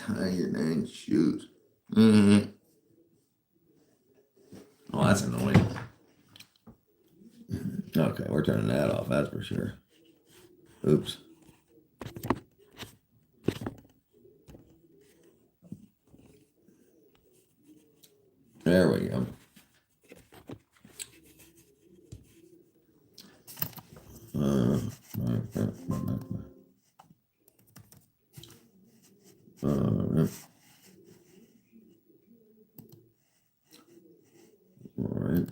tie your 9 shoes. Mm-hmm. Oh, that's annoying. Okay, we're turning that off, that's for sure. Oops. There we go. Uh, all right.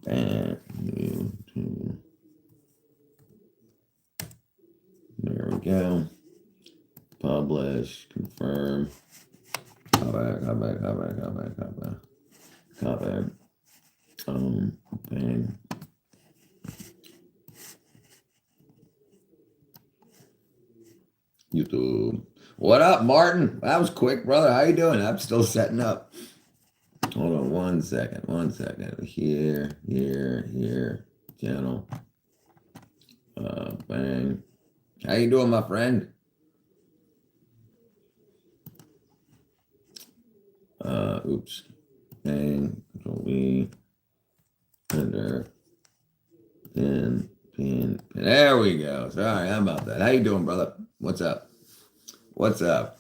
Back into. There we go. Publish. Confirm. Copy. Bang. YouTube. What up, Martin? That was quick, brother. How you doing? I'm still setting up. Hold on 1 second. 1 second. Here. Channel. Bang. How you doing, my friend? Oops. Bang. Control V. Enter. Pin. There we go. Sorry, how about that? How you doing, brother? What's up? I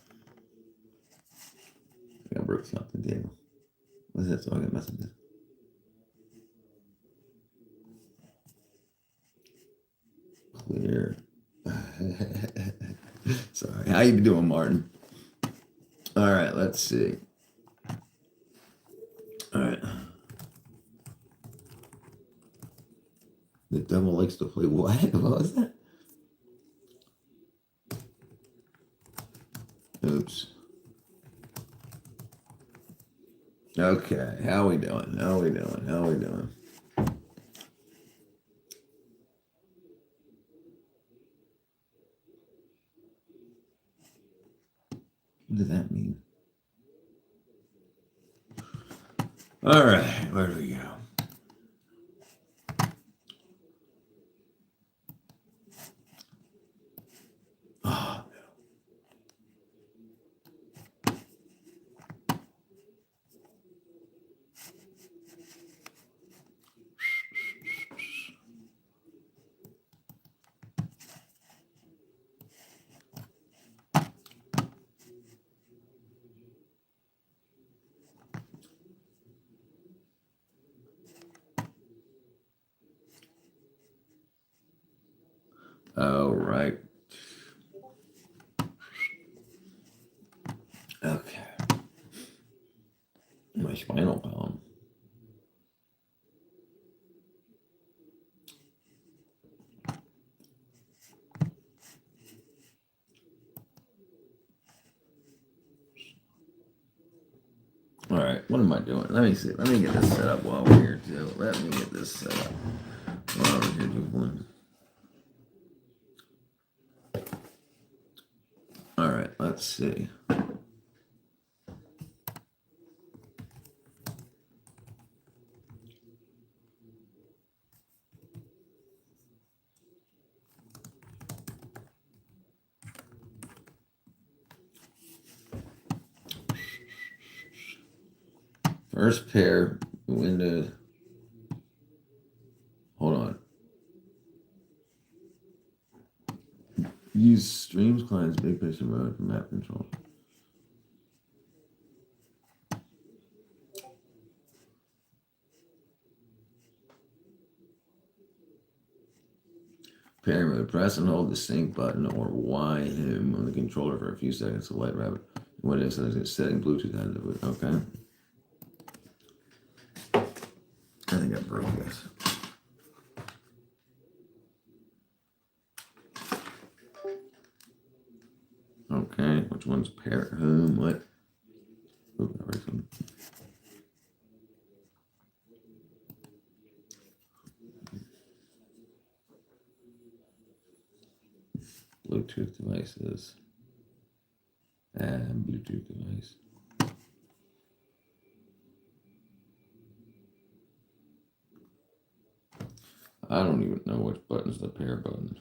broke something, Diego. What's that? So I got messages. Clear. Sorry. How you doing, Martin? All right, let's see. All right. The devil likes to play what? What was that? Oops. Okay, how we doing? What does that mean? All right, where do we go? Oh, all right. Okay. My spinal column. All right, what am I doing? Let me see. Let me get this set up while we're here, too. Let me get this set up while we're here, too. All right, let's see. First pair, window. Hold on. Use Streams client's big picture mode for map control. Pair mode. Press and hold the sync button or Y him on the controller for a few seconds to light rabbit. What is it? Setting Bluetooth out of it. Okay. I think I broke this. Okay, which one's pair? What? Ooh, Bluetooth devices. And Bluetooth device. I don't even know which button's the pair button.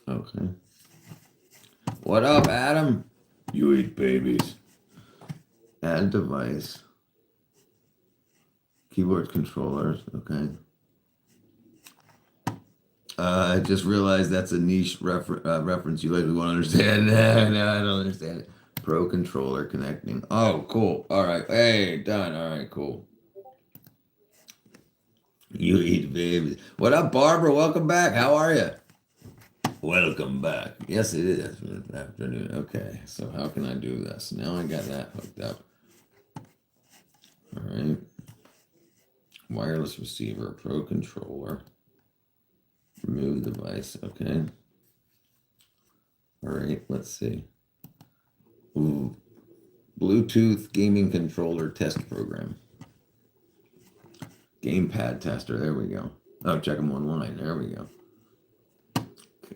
Okay. What up, Adam? You eat babies. Add device. Keyboard controllers. Okay. I just realized that's a niche reference you likely won't understand. No, I don't understand it. Pro controller connecting. Oh, cool. All right. Hey, done. All right, cool. You eat babies. What up, Barbara? Welcome back. How are you? Welcome back. Yes, it is. Good afternoon. Okay, so how can I do this? Now I got that hooked up. All right. Wireless receiver, pro controller. Remove device. Okay. All right, let's see. Ooh. Bluetooth gaming controller test program. Gamepad tester. There we go. Oh, check them online. There we go.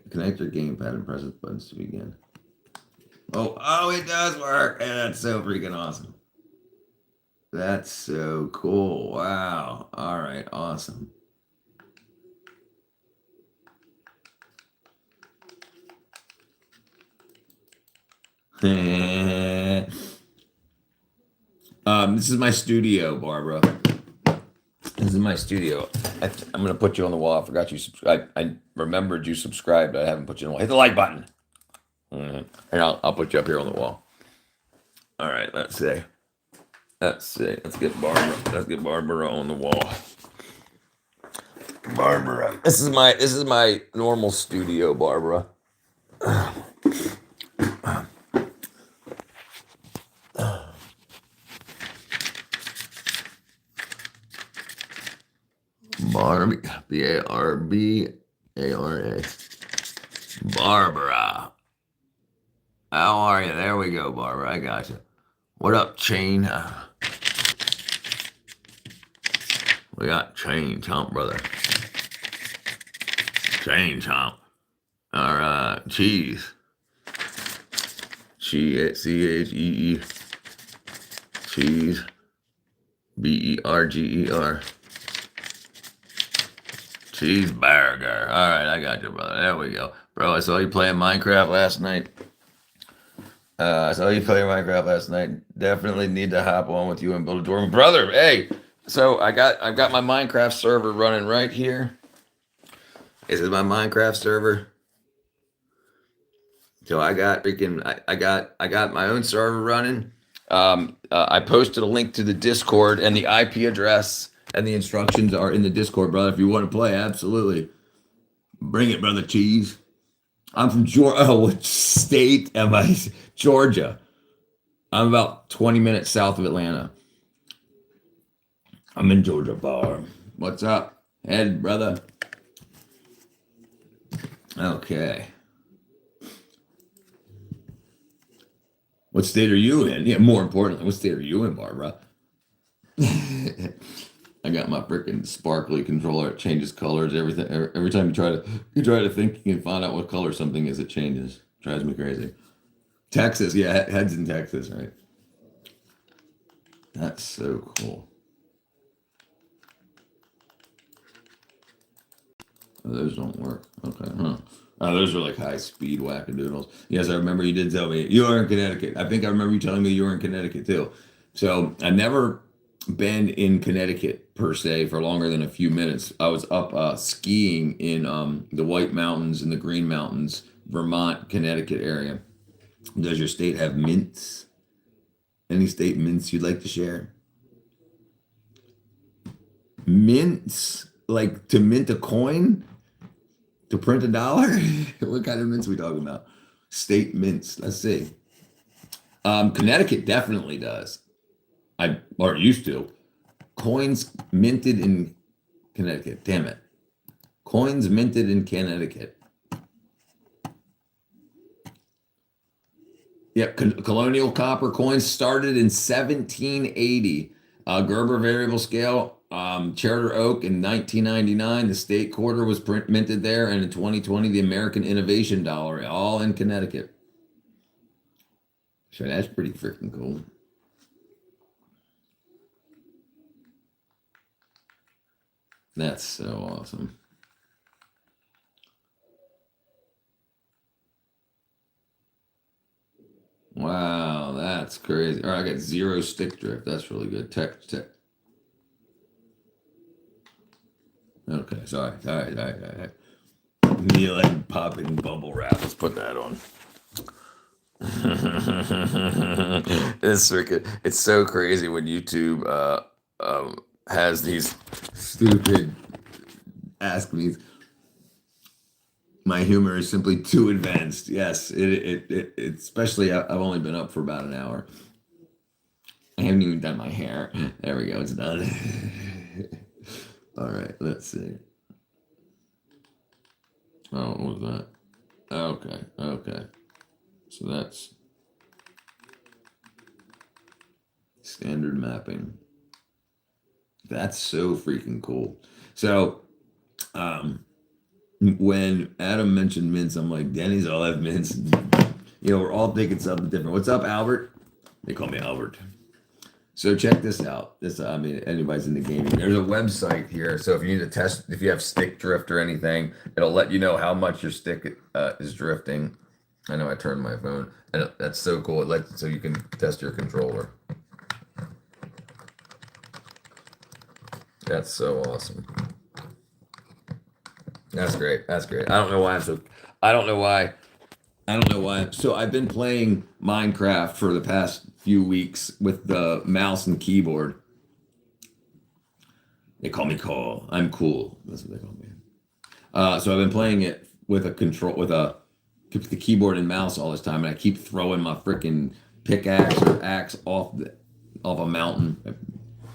Connect your gamepad and press the buttons to begin. Oh, it does work. That's so freaking awesome. That's so cool. Wow. All right. Awesome. This is my studio, Barbara. This is my studio. I'm gonna put you on the wall. I forgot you subscribed. I remembered you subscribed. I haven't put you on the wall. Hit the like button. And I'll put you up here on the wall. All right. Let's see. Let's get Barbara. Let's get Barbara on the wall. Barbara. This is my normal studio, Barbara. Barbie, Barbara. Barbara. How are you? There we go, Barbara. I got you. What up, Chain? We got Chain Chomp, brother. Chain Chomp. All right. Cheese. CHEE. Cheese. BERGER. Cheeseburger. All right, I got you, brother. There we go. Bro, I saw you playing Minecraft last night. Definitely need to hop on with you and build a dorm. Brother, hey. So I've got my Minecraft server running right here. This is my Minecraft server. So I got my own server running. I posted a link to the Discord, and the IP address and the instructions are in the Discord, brother. If you want to play, absolutely. Bring it, brother. Cheese. I'm from Georgia. Oh, what state am I? Georgia. I'm about 20 minutes south of Atlanta. I'm in Georgia Bar. What's up? Head, brother. Okay. What state are you in? Yeah, more importantly, what state are you in, Barbara? I got my freaking sparkly controller. It changes colors. Everything. Every time you try to think you can find out what color something is, it changes. Drives me crazy. Texas, yeah, heads in Texas, right? That's so cool. Oh, those don't work. Okay, huh? Oh, those are like high speed wackadoodles. Yes, I remember you did tell me you are in Connecticut. I think I remember you telling me you were in Connecticut too. So I never been in Connecticut per se for longer than a few minutes. I was up skiing in the White Mountains and the Green Mountains, Vermont, Connecticut area. Does your state have mints? Any state mints you'd like to share? Mints, like to mint a coin, to print a dollar? What kind of mints we talking about? State mints. Let's see. Connecticut definitely does. Or used to. Coins minted in Connecticut. Damn it. Coins minted in Connecticut. Yep, colonial copper coins started in 1780. Gerber variable scale, Charter Oak in 1999. The state quarter was minted there, and in 2020, the American Innovation Dollar, all in Connecticut. So that's pretty freaking cool. That's so awesome. Wow, that's crazy. All right, I got 0 stick drift. That's really good. Tech. Okay, sorry. All right. Me like popping bubble wrap. Let's put that on. It's so crazy when YouTube has these stupid ask me's. My humor is simply too advanced. Yes, it especially I've only been up for about an hour. I haven't even done my hair. There we go. It's done. All right, let's see. Oh, what was that? Okay. So that's standard mapping. That's so freaking cool. So, when Adam mentioned mints, I'm like, Denny's all have mints. You know, we're all thinking something different. What's up, Albert? They call me Albert. So check this out. I mean, anybody's in the gaming. There's a website here. So if you need to test, if you have stick drift or anything, it'll let you know how much your stick is drifting. I know I turned my phone, and that's so cool. It lets so you can test your controller. That's so awesome. That's great. That's great. I don't know why I'm so. I don't know why. I don't know why. So I've been playing Minecraft for the past few weeks with the mouse and keyboard. They call me Cole. I'm cool. That's what they call me. So I've been playing it with the keyboard and mouse all this time, and I keep throwing my freaking pickaxe or axe off a mountain.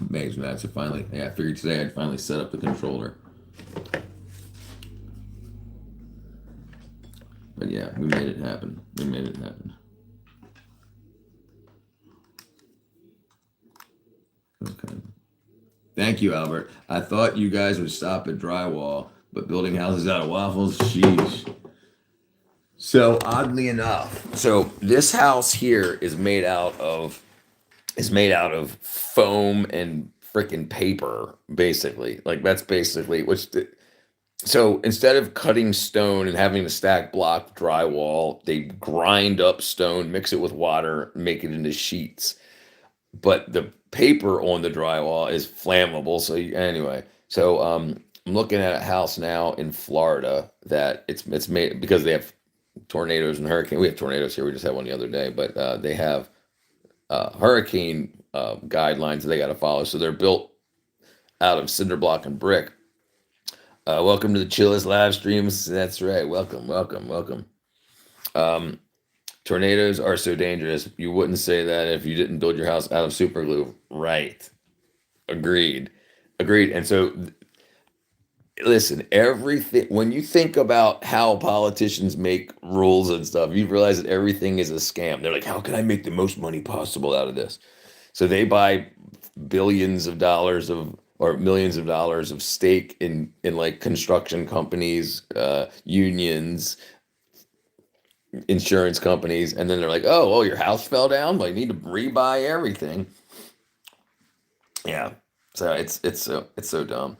Amazing that. So finally, yeah, I figured today I'd finally set up the controller. But yeah, we made it happen. Okay. Thank you, Albert. I thought you guys would stop at drywall, but building houses out of waffles, sheesh. So oddly enough, so this house here is made out of foam and freaking paper, basically. Like that's basically so instead of cutting stone and having to stack block drywall, they grind up stone, mix it with water, make it into sheets. But the paper on the drywall is flammable. So anyway, so I'm looking at a house now in Florida that it's made because they have tornadoes and hurricane. We have tornadoes here. We just had one the other day, but they have hurricane guidelines that they got to follow. So they're built out of cinder block and brick. Welcome to the Chillest live streams. That's right. Welcome. Tornadoes are so dangerous. You wouldn't say that if you didn't build your house out of super glue. Right. Agreed. And so, listen, everything, when you think about how politicians make rules and stuff, you realize that everything is a scam. They're like, how can I make the most money possible out of this? So they buy billions of dollars or millions of dollars of stake in like construction companies, unions, insurance companies, and then they're like, oh, your house fell down. Well, you need to rebuy everything. Yeah, so it's so dumb.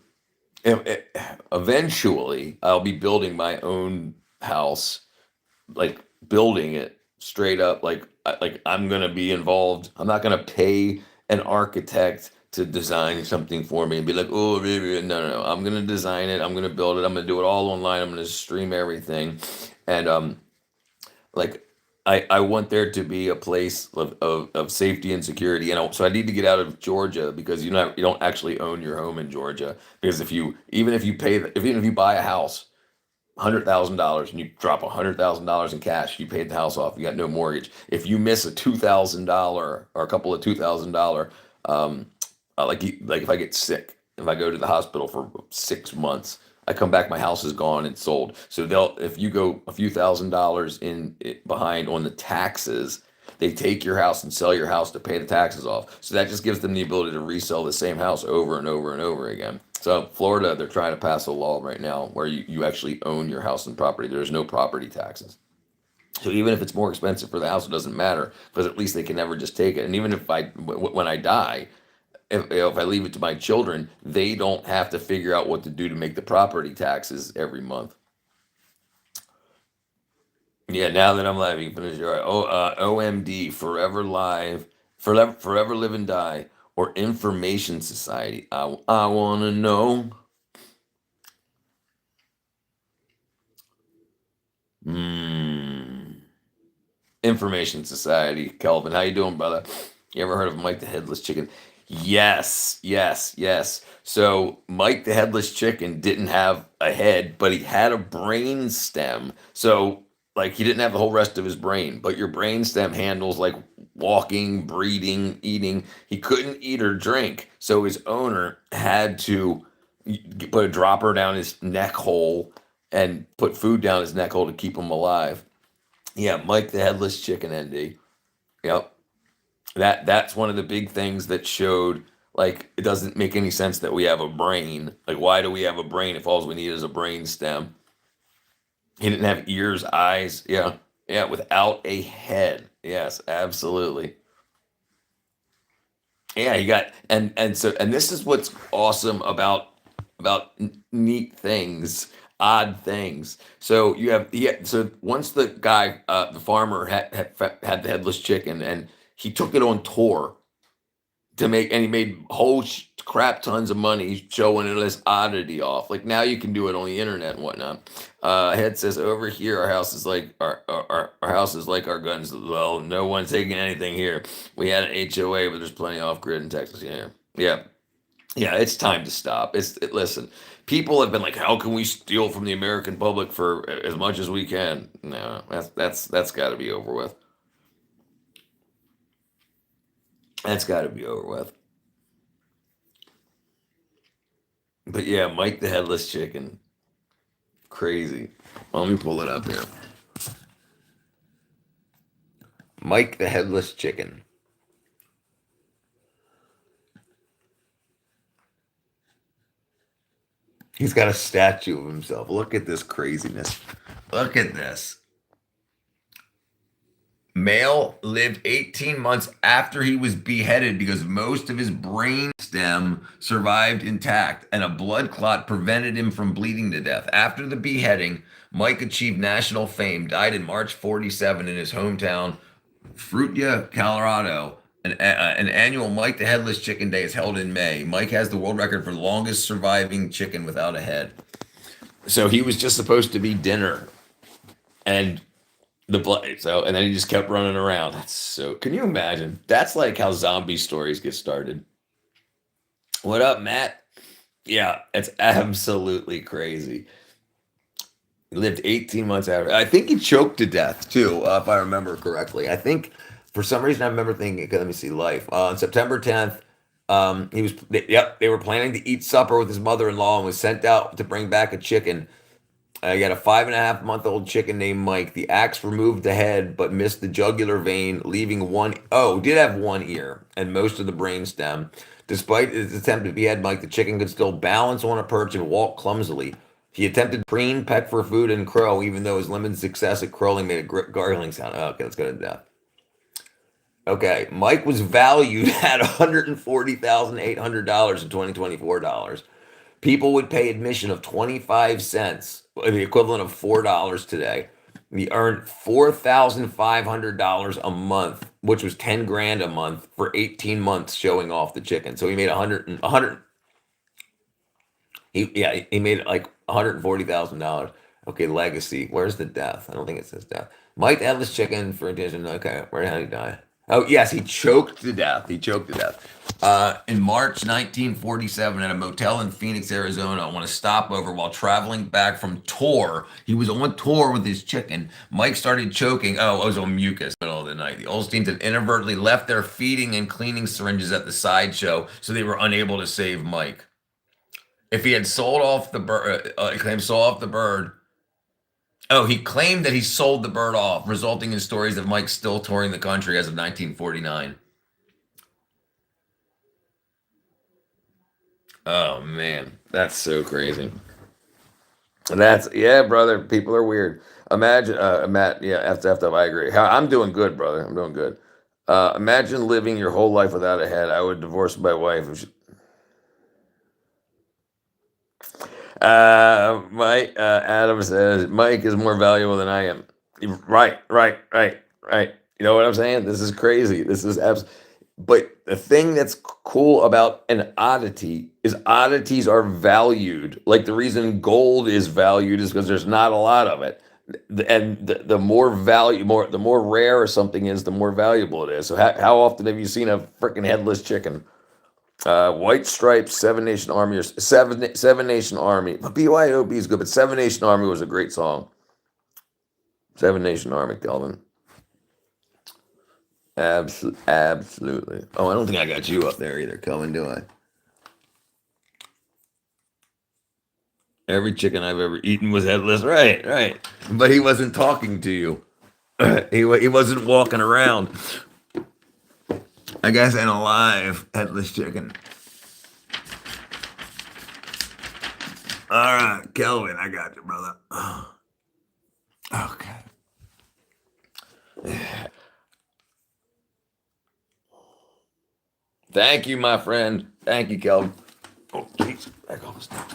Eventually, I'll be building my own house, like building it straight up. Like I'm gonna be involved. I'm not gonna pay an architect to design something for me and be like, oh, baby, no. I'm gonna design it. I'm gonna build it. I'm gonna do it all online. I'm gonna stream everything, and like I want there to be a place of safety and security. And so I need to get out of Georgia because you don't actually own your home in Georgia. Because even if you buy a house $100,000 and you drop $100,000 in cash, you paid the house off, you got no mortgage. If you miss a $2,000 or a couple of $2,000, like if I get sick, if I go to the hospital for 6 months, I come back, my house is gone and sold. So if you go a few $1,000s behind on the taxes, they take your house and sell your house to pay the taxes off. So that just gives them the ability to resell the same house over and over and over again. So Florida, they're trying to pass a law right now where you actually own your house and property. There's no property taxes. So even if it's more expensive for the house, it doesn't matter because at least they can never just take it. And even if when I die, if I leave it to my children, they don't have to figure out what to do to make the property taxes every month. Yeah, now that I'm live, you can finish your OMD, Forever Live, Forever Live and Die, or Information Society. I want to know. Hmm. Information Society. Kelvin, how you doing, brother? You ever heard of Mike the Headless Chicken? Yes, yes, yes. So Mike the Headless Chicken didn't have a head, but he had a brain stem. So like he didn't have the whole rest of his brain, but your brain stem handles like walking, breathing, eating. He couldn't eat or drink, so his owner had to put a dropper down his neck hole and put food down his neck hole to keep him alive. Yeah, Mike the Headless Chicken, ND. Yep. That's one of the big things that showed like it doesn't make any sense that we have a brain. Like why do we have a brain if all we need is a brain stem? He didn't have ears, eyes. Yeah. Yeah, without a head. Yes, absolutely. Yeah, he got and this is what's awesome about neat things, odd things. So you have yeah. So once the guy, the farmer had the headless chicken, and he took it on tour to make, and he made whole crap tons of money showing it as oddity off. Like now you can do it on the internet and whatnot. Head says over here our house is like our house is like our guns. Well, no one's taking anything here. We had an HOA, but there's plenty off grid in Texas. Yeah, yeah, yeah. It's time to stop. Listen. People have been like, "How can we steal from the American public for as much as we can?" No, that's got to be over with. That's got to be over with. But yeah, Mike the Headless Chicken. Crazy. Let me pull it up here. Mike the Headless Chicken. He's got a statue of himself. Look at this craziness. Look at this. Male lived 18 months after he was beheaded because most of his brain stem survived intact and a blood clot prevented him from bleeding to death. After the beheading, Mike achieved national fame, died in March 47 in his hometown, Fruita, Colorado. An annual Mike the Headless Chicken Day is held in May. Mike has the world record for longest surviving chicken without a head. So he was just supposed to be dinner, and the blood. So and then he just kept running around. That's so. Can you imagine? That's like how zombie stories get started. What up, Matt? Yeah, it's absolutely crazy. He lived 18 months after. I think he choked to death too, if I remember correctly. I think for some reason I remember thinking. Okay, let me see. Life on September 10th. He was. Yep, they were planning to eat supper with his mother-in-law and was sent out to bring back a chicken. He had a 5.5-month-old chicken named Mike. The axe removed the head, but missed the jugular vein, leaving one. Oh, did have one ear and most of the brain stem. Despite his attempt to behead Mike, the chicken could still balance on a perch and walk clumsily. He attempted to preen, peck for food, and crow, even though his limited success at crowing made a gargling sound. Oh, okay, let's go to death. Okay, Mike was valued at $140,800 in 2024 dollars. People would pay admission of 25 cents, the equivalent of $4 today. He earned $4,500 a month, which was 10 grand a month for 18 months showing off the chicken. So he made 100. He made like $140,000. Okay, legacy. Where's the death? I don't think it says death. Mike Atlas chicken for addition. Okay, where did he die? Oh yes, he choked to death. He choked to death. In March 1947, at a motel in Phoenix, Arizona, on a stopover while traveling back from tour. He was on tour with his chicken. Mike started choking. Oh, it was on mucus in the middle of the night. The Olsteins had inadvertently left their feeding and cleaning syringes at the sideshow, so they were unable to save Mike. If he had sold off the bird, claimed sold off the bird. Oh, he claimed that he sold the bird off, resulting in stories of Mike still touring the country as of 1949. Oh man, that's so crazy. That's yeah, brother. People are weird. Imagine, Matt. Yeah, after I agree. I'm doing good, brother. I'm doing good. Imagine living your whole life without a head. I would divorce my wife. If she, Mike Adam says Mike is more valuable than I am. Right, right, right, right. You know what I'm saying? This is crazy. This is But the thing that's cool about an oddity is oddities are valued. Like the reason gold is valued is because there's not a lot of it. And the more value, the more rare something is, the more valuable it is. So how often have you seen a freaking headless chicken? White Stripes, Seven Nation Army, or Seven Nation Army. But BYOB is good, but Seven Nation Army was a great song. Seven Nation Army, Kelvin. Absolutely. Oh, I don't think I got you up there either, Kelvin, do I? Every chicken I've ever eaten was headless. Right, right. But he wasn't talking to you. He wasn't walking around. I guess an alive headless chicken. All right, Kelvin, I got you, brother. Okay. Thank you, my friend. Thank you, Kelvin. Oh, jeez. Back off the step.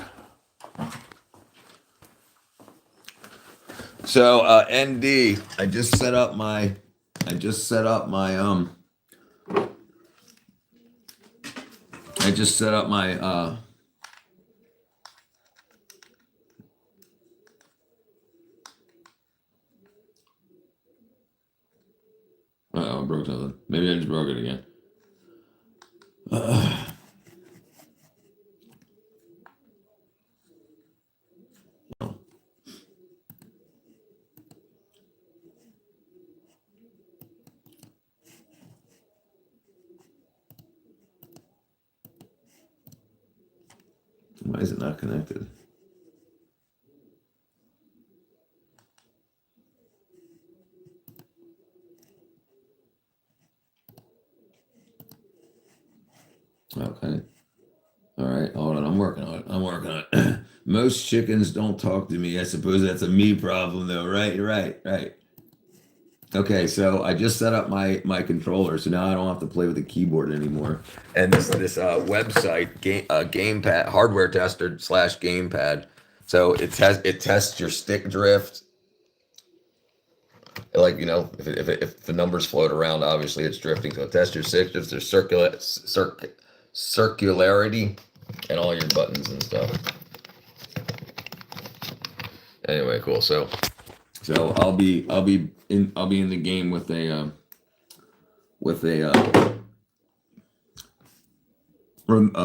So, ND, I just set up my I just set up my I broke something. Maybe I just broke it again. Why is it not connected? Okay. All right. Hold on. I'm working on it. I'm working on it. Most chickens don't talk to me. I suppose that's a me problem, though. Right. Right. Right. Okay. So I just set up my controller, so now I don't have to play with the keyboard anymore. And this website gamepad hardware tester slash gamepad. So it tests your stick drift. Like if the numbers float around, obviously it's drifting. So it tests your stick drift, their circularity, and all your buttons and stuff. Anyway, cool. So I'll be in the game with a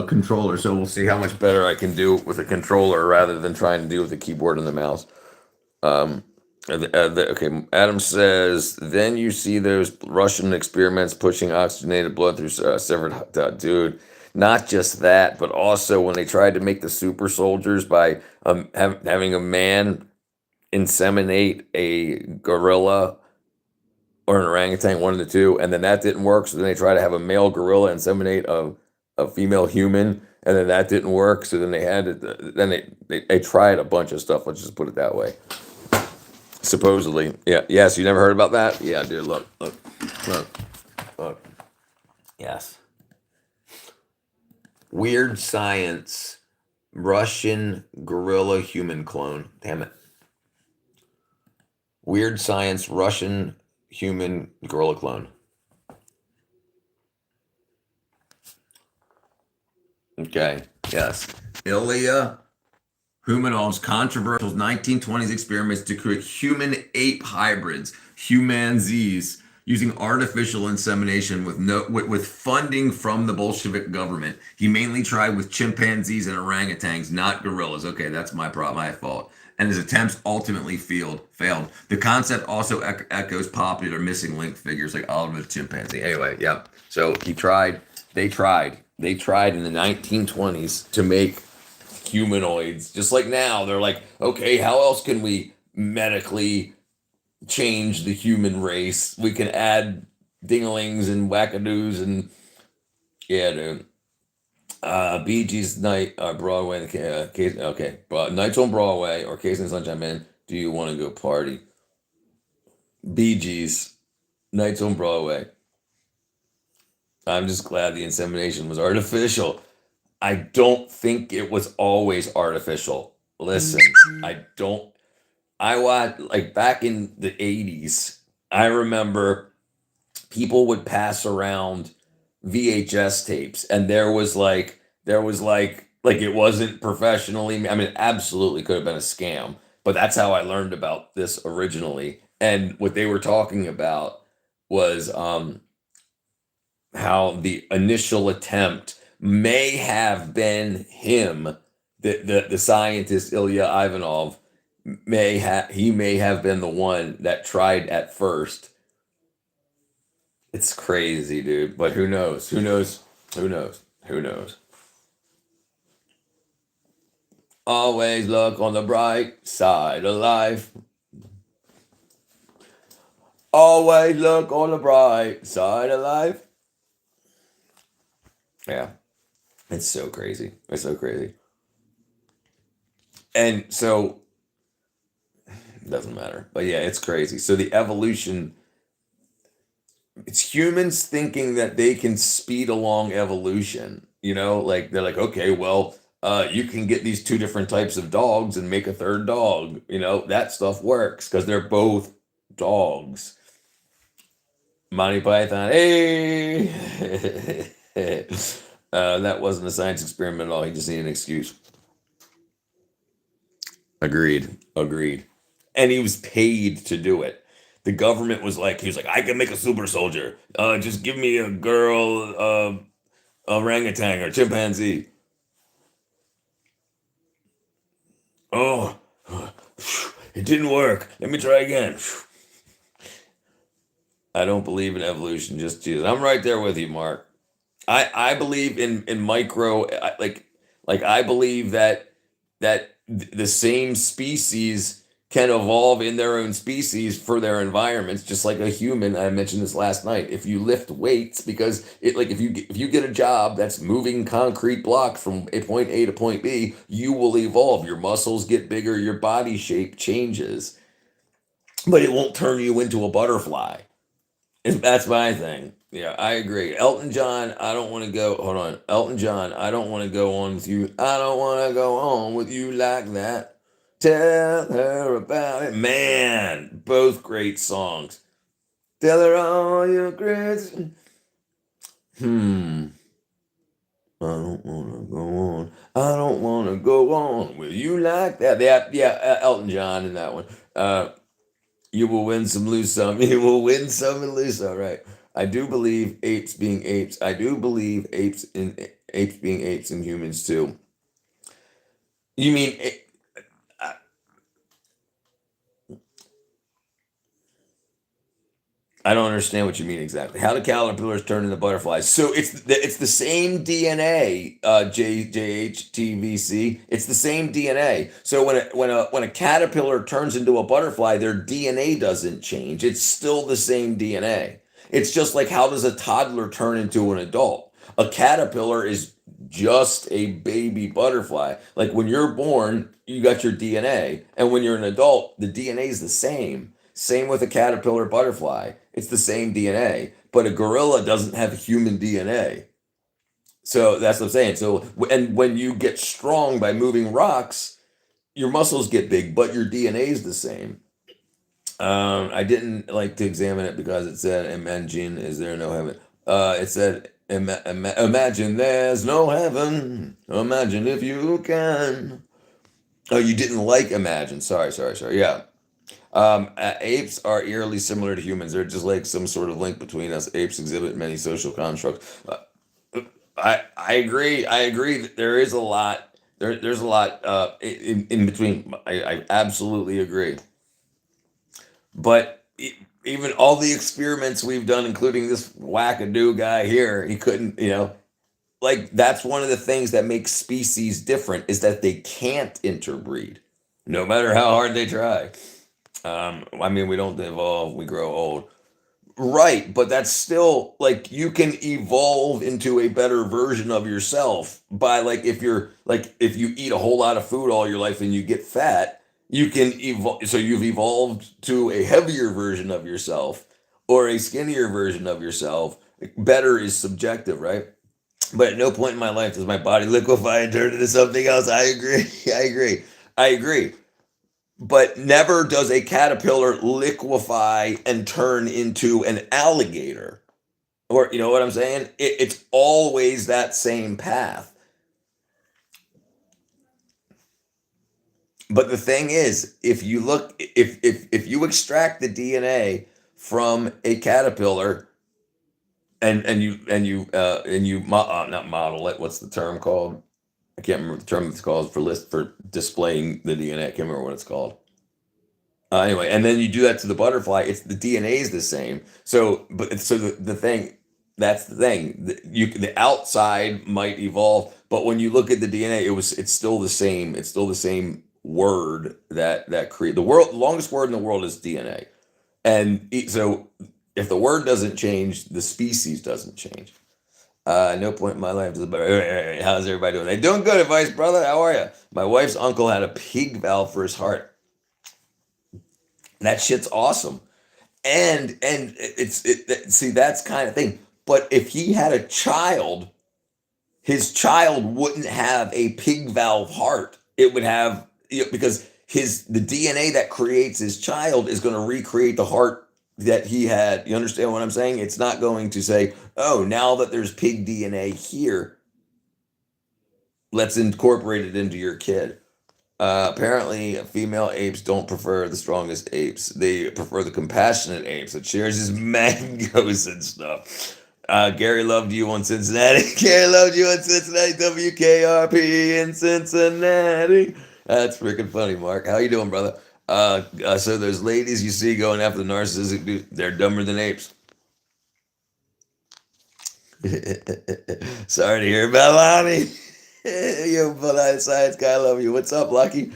controller. So we'll see how much better I can do with a controller rather than trying to do with the keyboard and the mouse. Okay, Adam says, then you see those Russian experiments pushing oxygenated blood through severed. Dude, not just that, but also when they tried to make the super soldiers by having a man inseminate a gorilla or an orangutan, one of the two, and then that didn't work. So then they try to have a male gorilla inseminate a female human, and then that didn't work. So then they had it. Then they tried a bunch of stuff. Let's just put it that way. Supposedly, yeah. Yes, you never heard about that? Yeah, dude. Look. Yes. Weird science. Russian gorilla human clone. Damn it. Weird science. Russian human gorilla clone. Okay. Yes. Ilya Humanov's controversial 1920s experiments to create human ape hybrids, humanzees, using artificial insemination with funding from the Bolshevik government. He mainly tried with chimpanzees and orangutans, not gorillas. Okay, that's my problem, my fault. And his attempts ultimately failed. The concept also echoes popular missing link figures like Oliver the chimpanzee. Anyway, yeah. So he tried. They tried in the 1920s to make humanoids. Just like now, they're like, okay, how else can we medically change the human race? We can add dinglings and wackadoos and yeah, dude. Bee Gees night Broadway. Okay, Nights on Broadway or Case and Sunshine Man. Do you want to go party? Bee Gees, Nights on Broadway. I'm just glad the insemination was artificial. I don't think it was always artificial. Listen, I don't. I watched, like, back in the 80s, I remember people would pass around VHS tapes, and there was like it wasn't professionally. I mean, it absolutely could have been a scam, but that's how I learned about this originally. And what they were talking about was how the initial attempt may have been him, the scientist Ilya Ivanov may have been the one that tried at first. It's crazy, dude. But who knows? Who knows? Who knows? Who knows? Always look on the bright side of life. Always look on the bright side of life. Yeah, it's so crazy. It's so crazy. And so it doesn't matter. But yeah, it's crazy. So the evolution, it's humans thinking that they can speed along evolution. Like they're like, okay, well, you can get these two different types of dogs and make a third dog. That stuff works because they're both dogs. Monty Python, hey. That wasn't a science experiment at all. He just needed an excuse. Agreed. Agreed. And he was paid to do it. The government was like, he was like, I can make a super soldier. Just give me a girl, orangutan or chimpanzee. Oh, it didn't work. Let me try again. I don't believe in evolution. Just Jesus. I'm right there with you, Mark. I believe in micro. Like I believe that the same species can evolve in their own species for their environments, just like a human. I mentioned this last night. If you lift weights, because if you get a job that's moving concrete blocks from a point A to point B, you will evolve. Your muscles get bigger, your body shape changes, but it won't turn you into a butterfly. That's my thing. Yeah, I agree. Elton John, I don't want to go. Hold on. Elton John, I don't want to go on with you. I don't want to go on with you like that. Tell her about it. Man, both great songs. Tell her all your great. Hmm. I don't want to go on. I don't want to go on with you like that. Yeah, Elton John in that one. You will win some, lose some. You will win some and lose some, right? I do believe apes being apes. I do believe apes being apes and humans too. You mean I I don't understand what you mean exactly. How do caterpillars turn into butterflies? So it's the same DNA, JHTVC. It's the same DNA. So when a caterpillar turns into a butterfly, their DNA doesn't change. It's still the same DNA. It's just like, how does a toddler turn into an adult? A caterpillar is just a baby butterfly. Like when you're born, you got your DNA, and when you're an adult, the DNA is the same. Same with a caterpillar butterfly. It's the same DNA, but a gorilla doesn't have human DNA. So that's what I'm saying. So, and when you get strong by moving rocks, your muscles get big, but your DNA is the same. I didn't like to examine it because it said, "Imagine, is there no heaven?" It said, Imagine there's no heaven. Imagine if you can." Oh, you didn't like Imagine. Sorry, sorry, sorry. Yeah. Apes are eerily similar to humans. They're just like some sort of link between us. Apes exhibit many social constructs. I agree. I agree that there is a lot. There's a lot in between. I absolutely agree. But even all the experiments we've done, including this wackadoo guy here, he couldn't. Like that's one of the things that makes species different is that they can't interbreed, no matter how hard they try. I mean, we don't evolve, we grow old. Right, but that's still like you can evolve into a better version of yourself by, like, if you eat a whole lot of food all your life and you get fat, You can evolve, so you've evolved to a heavier version of yourself or a skinnier version of yourself. Better is subjective, right? But at no point in my life does my body liquefy and turn into something else. I agree. I agree. I agree. But never does a caterpillar liquefy and turn into an alligator. Or, you know what I'm saying? It's always that same path. But the thing is, if you look, if you extract the DNA from a caterpillar and you not model it, what's the term called? I can't remember the term it's called for displaying the DNA. I can't remember what it's called. Anyway, and then you do that to the butterfly. It's the DNA is the same. So the thing, that's the thing. The outside might evolve, but when you look at the DNA, it's still the same. It's still the same word that create the world. Longest word in the world is DNA, and so if the word doesn't change, the species doesn't change. No point in my life does it. How's everybody doing? They doing good, advice, brother. How are you? My wife's uncle had a pig valve for his heart. That shit's awesome. And see, that's kind of thing. But if he had a child, his child wouldn't have a pig valve heart. It would have, because the DNA that creates his child is going to recreate the heart that he had. You understand what I'm saying? It's not going to say, oh, now that there's pig DNA here, let's incorporate it into your kid. Apparently, female apes don't prefer the strongest apes. They prefer the compassionate apes that shares his mangoes and stuff. Gary loved you on Cincinnati. Gary loved you on Cincinnati. WKRP in Cincinnati. That's freaking funny, Mark. How you doing, brother? So those ladies you see going after the narcissistic dude, they're dumber than apes. Sorry to hear about Lonnie. You blind science guy, I love you. What's up, Lucky?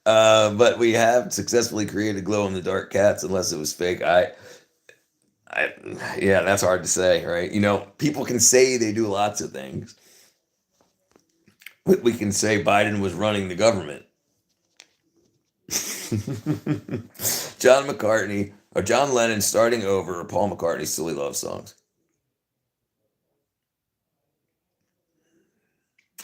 But we have successfully created glow in the dark cats, unless it was fake. I, yeah, that's hard to say, right? You know, people can say they do lots of things. We can say Biden was running the government. John McCartney or John Lennon starting over, or Paul McCartney's silly love songs.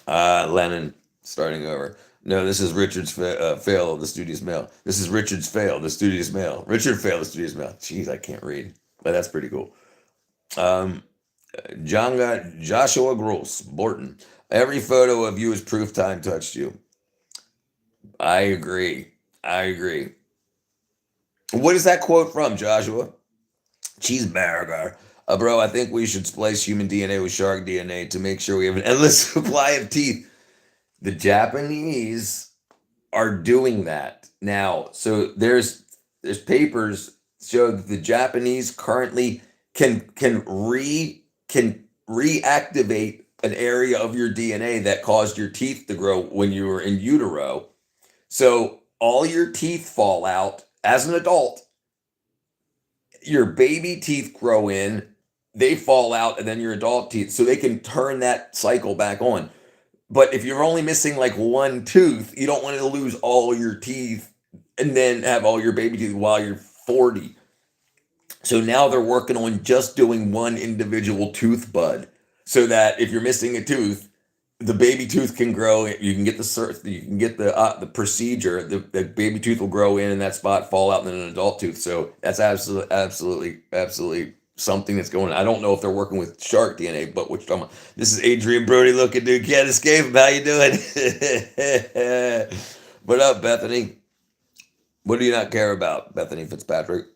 Lennon starting over. No, this is Richard's fail of the studious mail. This is Richard's fail, the studious mail. Richard failed the studious mail. Jeez, I can't read, but that's pretty cool. Um, Joshua Gross, Borton. Every photo of you is proof time touched you. I agree. I agree. What is that quote from, Joshua? Cheeseburger. Bro, I think we should splice human DNA with shark DNA to make sure we have an endless supply of teeth. The Japanese are doing that now. So there's papers show that the Japanese currently can reactivate an area of your DNA that caused your teeth to grow when you were in utero. So all your teeth fall out as an adult. Your baby teeth grow in, they fall out, and then your adult teeth. So they can turn that cycle back on. But if you're only missing like one tooth, you don't want to lose all your teeth and then have all your baby teeth while you're 40. So now they're working on just doing one individual tooth bud so that if you're missing a tooth, the baby tooth can grow. You can get the procedure. The baby tooth will grow in that spot, fall out, and then an adult tooth. So that's absolutely something that's going on. I don't know if they're working with shark DNA, but which talking about. This is Adrian Brody looking, dude. Can't escape him. How you doing? What up, Bethany? What do you not care about, Bethany Fitzpatrick?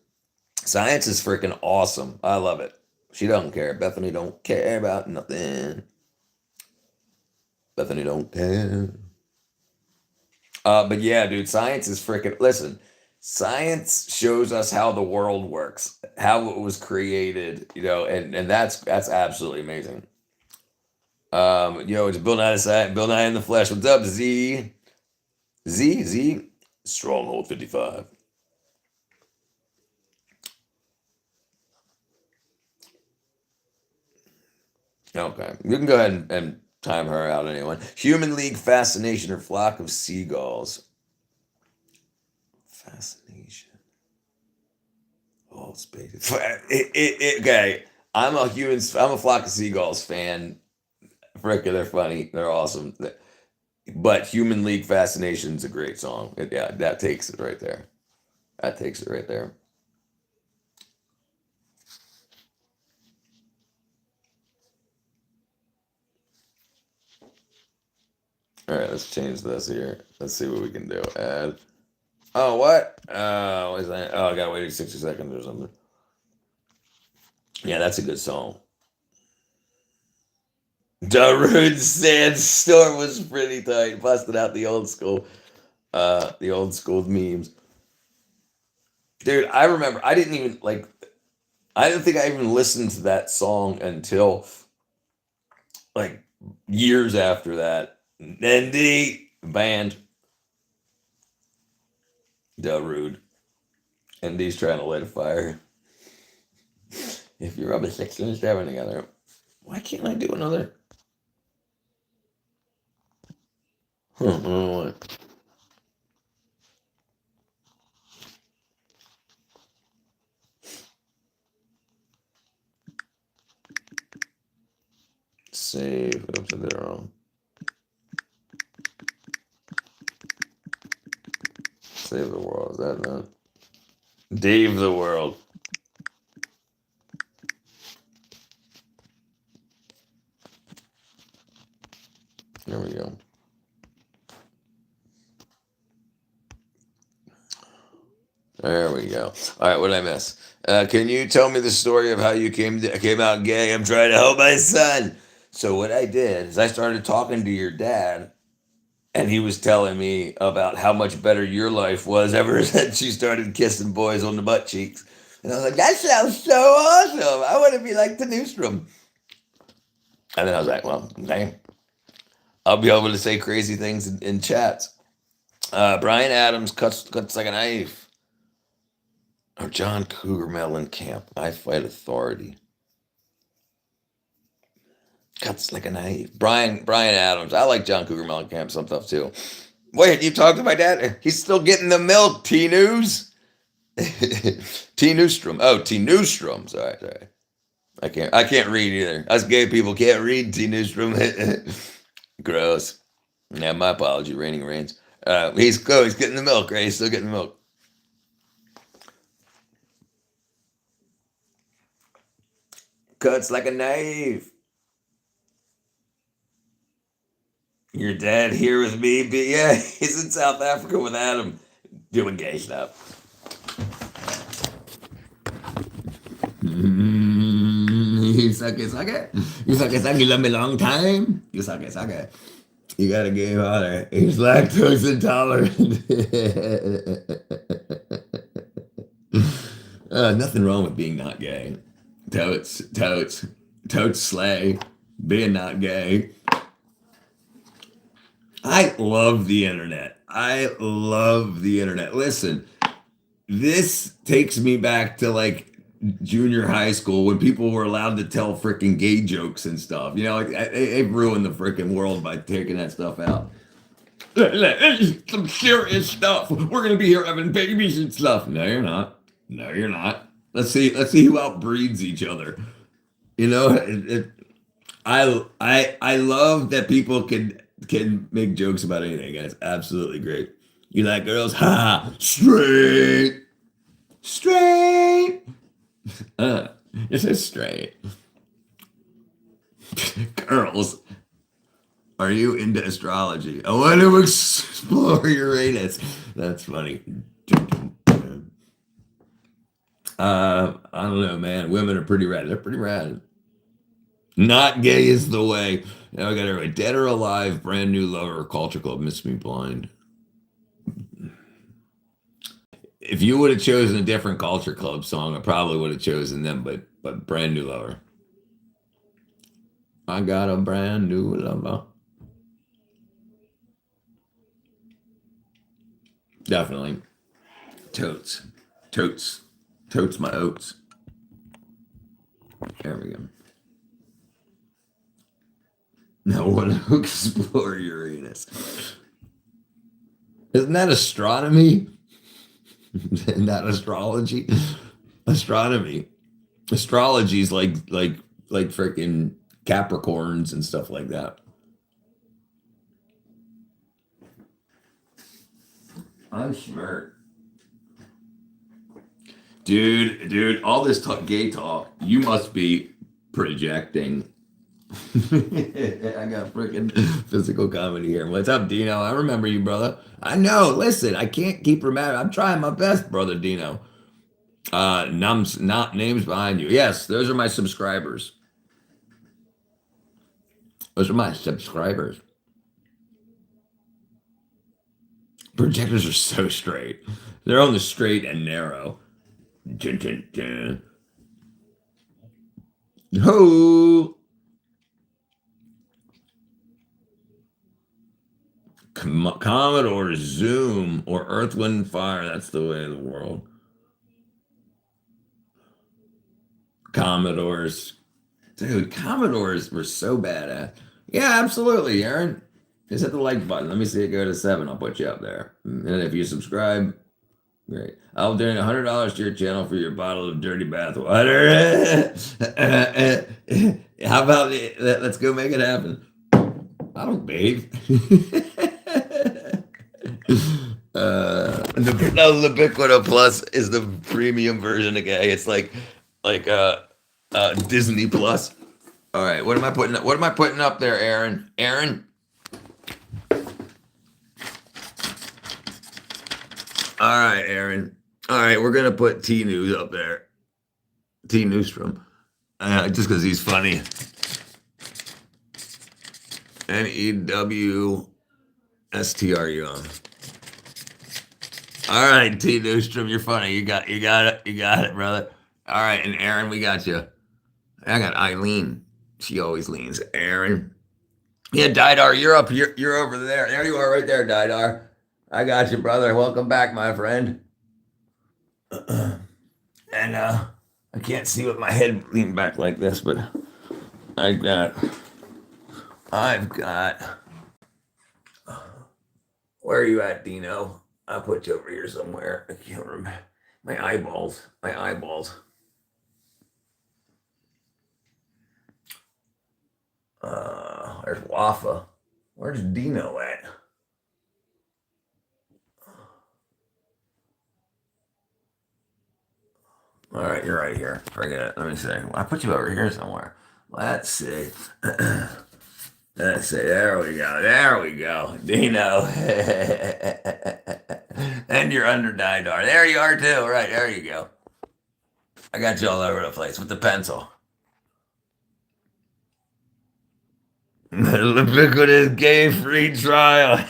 Science is freaking awesome. I love it. She don't care. Bethany don't care about nothing. Bethany don't care. But yeah, dude, science is freaking. Listen, science shows us how the world works, how it was created, and that's absolutely amazing. It's Bill Nye the Science, Bill Nye in the flesh. What's up, Z? Z? Stronghold 55. Okay, you can go ahead and time her out, anyone. Human League fascination or flock of seagulls. Fascination. Oh, space. Okay. I'm a Flock of Seagulls fan. Frickin', they're funny. They're awesome. But Human League Fascination's a great song. Yeah, that takes it right there. That takes it right there. All right, let's change this here. Let's see what we can do. Add. Oh, what? What is that? Oh, I gotta wait 60 seconds or something. Yeah, that's a good song. Darude Sandstorm was pretty tight. Busted out the old school memes. Dude, I remember I didn't even like I don't think I even listened to that song until like years after that. Then the band Darude. And he's trying to light a fire. If you rub a 6 and 7 together, why can't I do another? I don't know what. Save. Oops, I did it wrong. Save the world. Is that not? Dave the world. There we go. There we go. All right, what did I miss? Can you tell me the story of how you came out gay? I'm trying to help my son. So what I did is I started talking to your dad, and he was telling me about how much better your life was ever since you started kissing boys on the butt cheeks. And I was like, that sounds so awesome. I want to be like the Newstrom. And then I was like, well, dang. I'll be able to say crazy things in chats. Brian Adams cuts like a knife. Or John Cougar Mellencamp. I fight authority. Cuts like a knife. Brian Adams. I like John Cougar Mellencamp some stuff too. Wait, you talked to my dad? He's still getting the milk. T News. T Newstrom. Oh, T Newstrom. Sorry. I can't read either. Us gay people can't read T Newstrom. Gross. Yeah, my apology. Raining rains. He's getting the milk, right? He's still getting the milk. Cuts like a knife. Your dad here with me? But yeah, he's in South Africa with Adam doing gay stuff. You suck it. You suck it. You love me a long time. You suck it. You got a gay father. He's lactose intolerant. Nothing wrong with being not gay. Totes slay. Being not gay. I love the internet. Listen, this takes me back to like junior high school when people were allowed to tell freaking gay jokes and stuff. You know, like, they've ruined the freaking world by taking that stuff out. Some serious stuff. We're gonna be here having babies and stuff. No, you're not. No, you're not. Let's see who outbreeds each other. You know, I love that people can make jokes about anything, guys. Absolutely great. You like girls? Ha! Straight. It says straight. Girls, are you into astrology? I want to explore Uranus. That's funny. I don't know, man. Women are pretty rad. They're pretty rad. Not gay is the way. Now I got it right. Dead or Alive, Brand New Lover, Culture Club, Miss Me Blind. If you would have chosen a different Culture Club song, I probably would have chosen them, but Brand New Lover. I got a brand new lover. Definitely. Totes my oats. There we go. Now I want to explore Uranus. Isn't that astronomy? Not astrology, astronomy. Astrology is like freaking Capricorns and stuff like that. I'm smart. Dude, all this gay talk, you must be projecting. I got freaking physical comedy here. What's up, Dino? I remember you, brother. I know. Listen, I can't keep remembering. I'm trying my best, brother Dino. Nums, not names behind you. Yes, those are my subscribers. Those are my subscribers. Projectors are so straight. They're on the straight and narrow. Dun, dun, dun. Ho! Commodore Zoom or Earth, Wind, Fire. That's the way of the world. Commodores. Dude, Commodores were so badass. Yeah, absolutely, Aaron. Just hit the like button. Let me see it go to 7. I'll put you up there. And if you subscribe, great. I'll donate $100 to your channel for your bottle of dirty bath water. How about let's go make it happen? I don't bathe. The Ubiquita Plus is the premium version of gay. It's like Disney Plus. All right, what am I putting? What am I putting up there, Aaron? Aaron. All right, Aaron. All right, we're gonna put T News up there. T Newstrom, just because he's funny. NEWSTRU. All right, T Newstrom, you're funny. You got it, brother. All right, and Aaron, we got you. I got Eileen. She always leans. Aaron. Yeah, Didar, you're up. You're over there. There you are, right there, Didar. I got you, brother. Welcome back, my friend. And I can't see with my head leaned back like this, but I've got. Where are you at, Dino? I'll put you over here somewhere. I can't remember. My eyeballs. There's Wafa. Where's Dino at? All right, you're right here. Forget it. Let me see. I put you over here somewhere. Let's see. Let's see. There we go. Dino. And you're under Didar. There you are too. Right, there you go. I got you all over the place with the pencil. Ubiquitous gay free trial.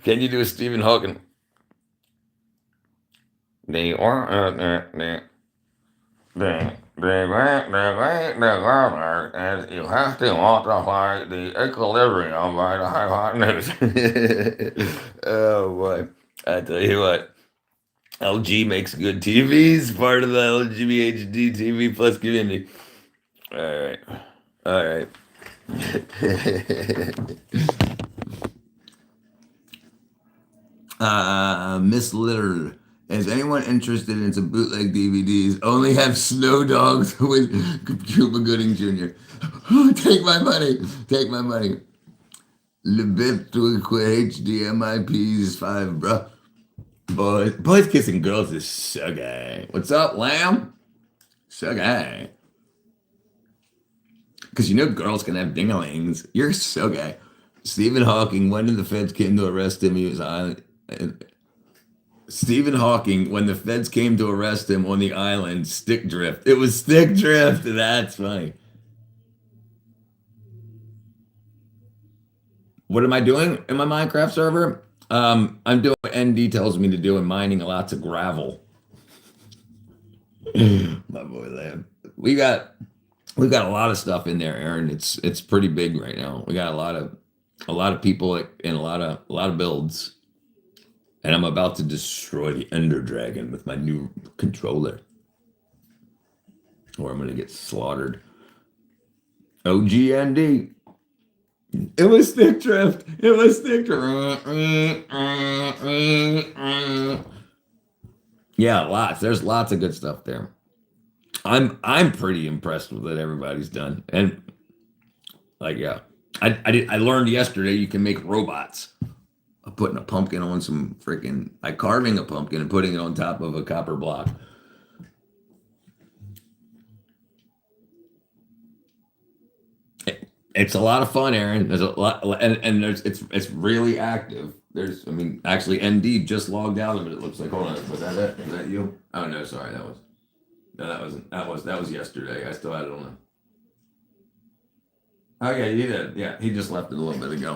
Can you do a Stephen Hawking? You have to multiply the equilibrium by the hypotenuse. Oh boy. I tell you what, LG makes good TVs, part of the LGBHD TV plus community. All right. Miss Litter. Is anyone interested in some bootleg DVDs? Only have Snow Dogs with Cuba Gooding Jr. Take my money. Lebip to HDMI PS5, bro. Boys kissing girls is so gay. What's up, Lamb? So gay. Because you know girls can have dinglings. You're so gay. Stephen Hawking, when the feds came to arrest him, he was on. Stephen Hawking, when the feds came to arrest him on the island, stick drift. It was stick drift. That's funny. What am I doing in my Minecraft server? I'm doing what ND tells me to do and mining lots of gravel. My boy Lamb. We've got a lot of stuff in there, Aaron. It's pretty big right now. We got a lot of people and a lot of builds. And I'm about to destroy the Ender Dragon with my new controller. Or I'm gonna get slaughtered. OGND. It was stick drift. It was stick drift. Yeah, lots. There's lots of good stuff there. I'm pretty impressed with what everybody's done. And like yeah. I learned yesterday you can make robots. Putting a pumpkin on some freaking like carving a pumpkin and putting it on top of a copper block. It's a lot of fun, Aaron. There's a lot, and it's really active. There's, I mean, actually, ND just logged out of it. It looks like. Hold on, was that it? Was that you? Oh no, sorry, that was no, that wasn't. That was yesterday. I still had it on. Oh yeah, he did. Yeah, he just left it a little bit ago.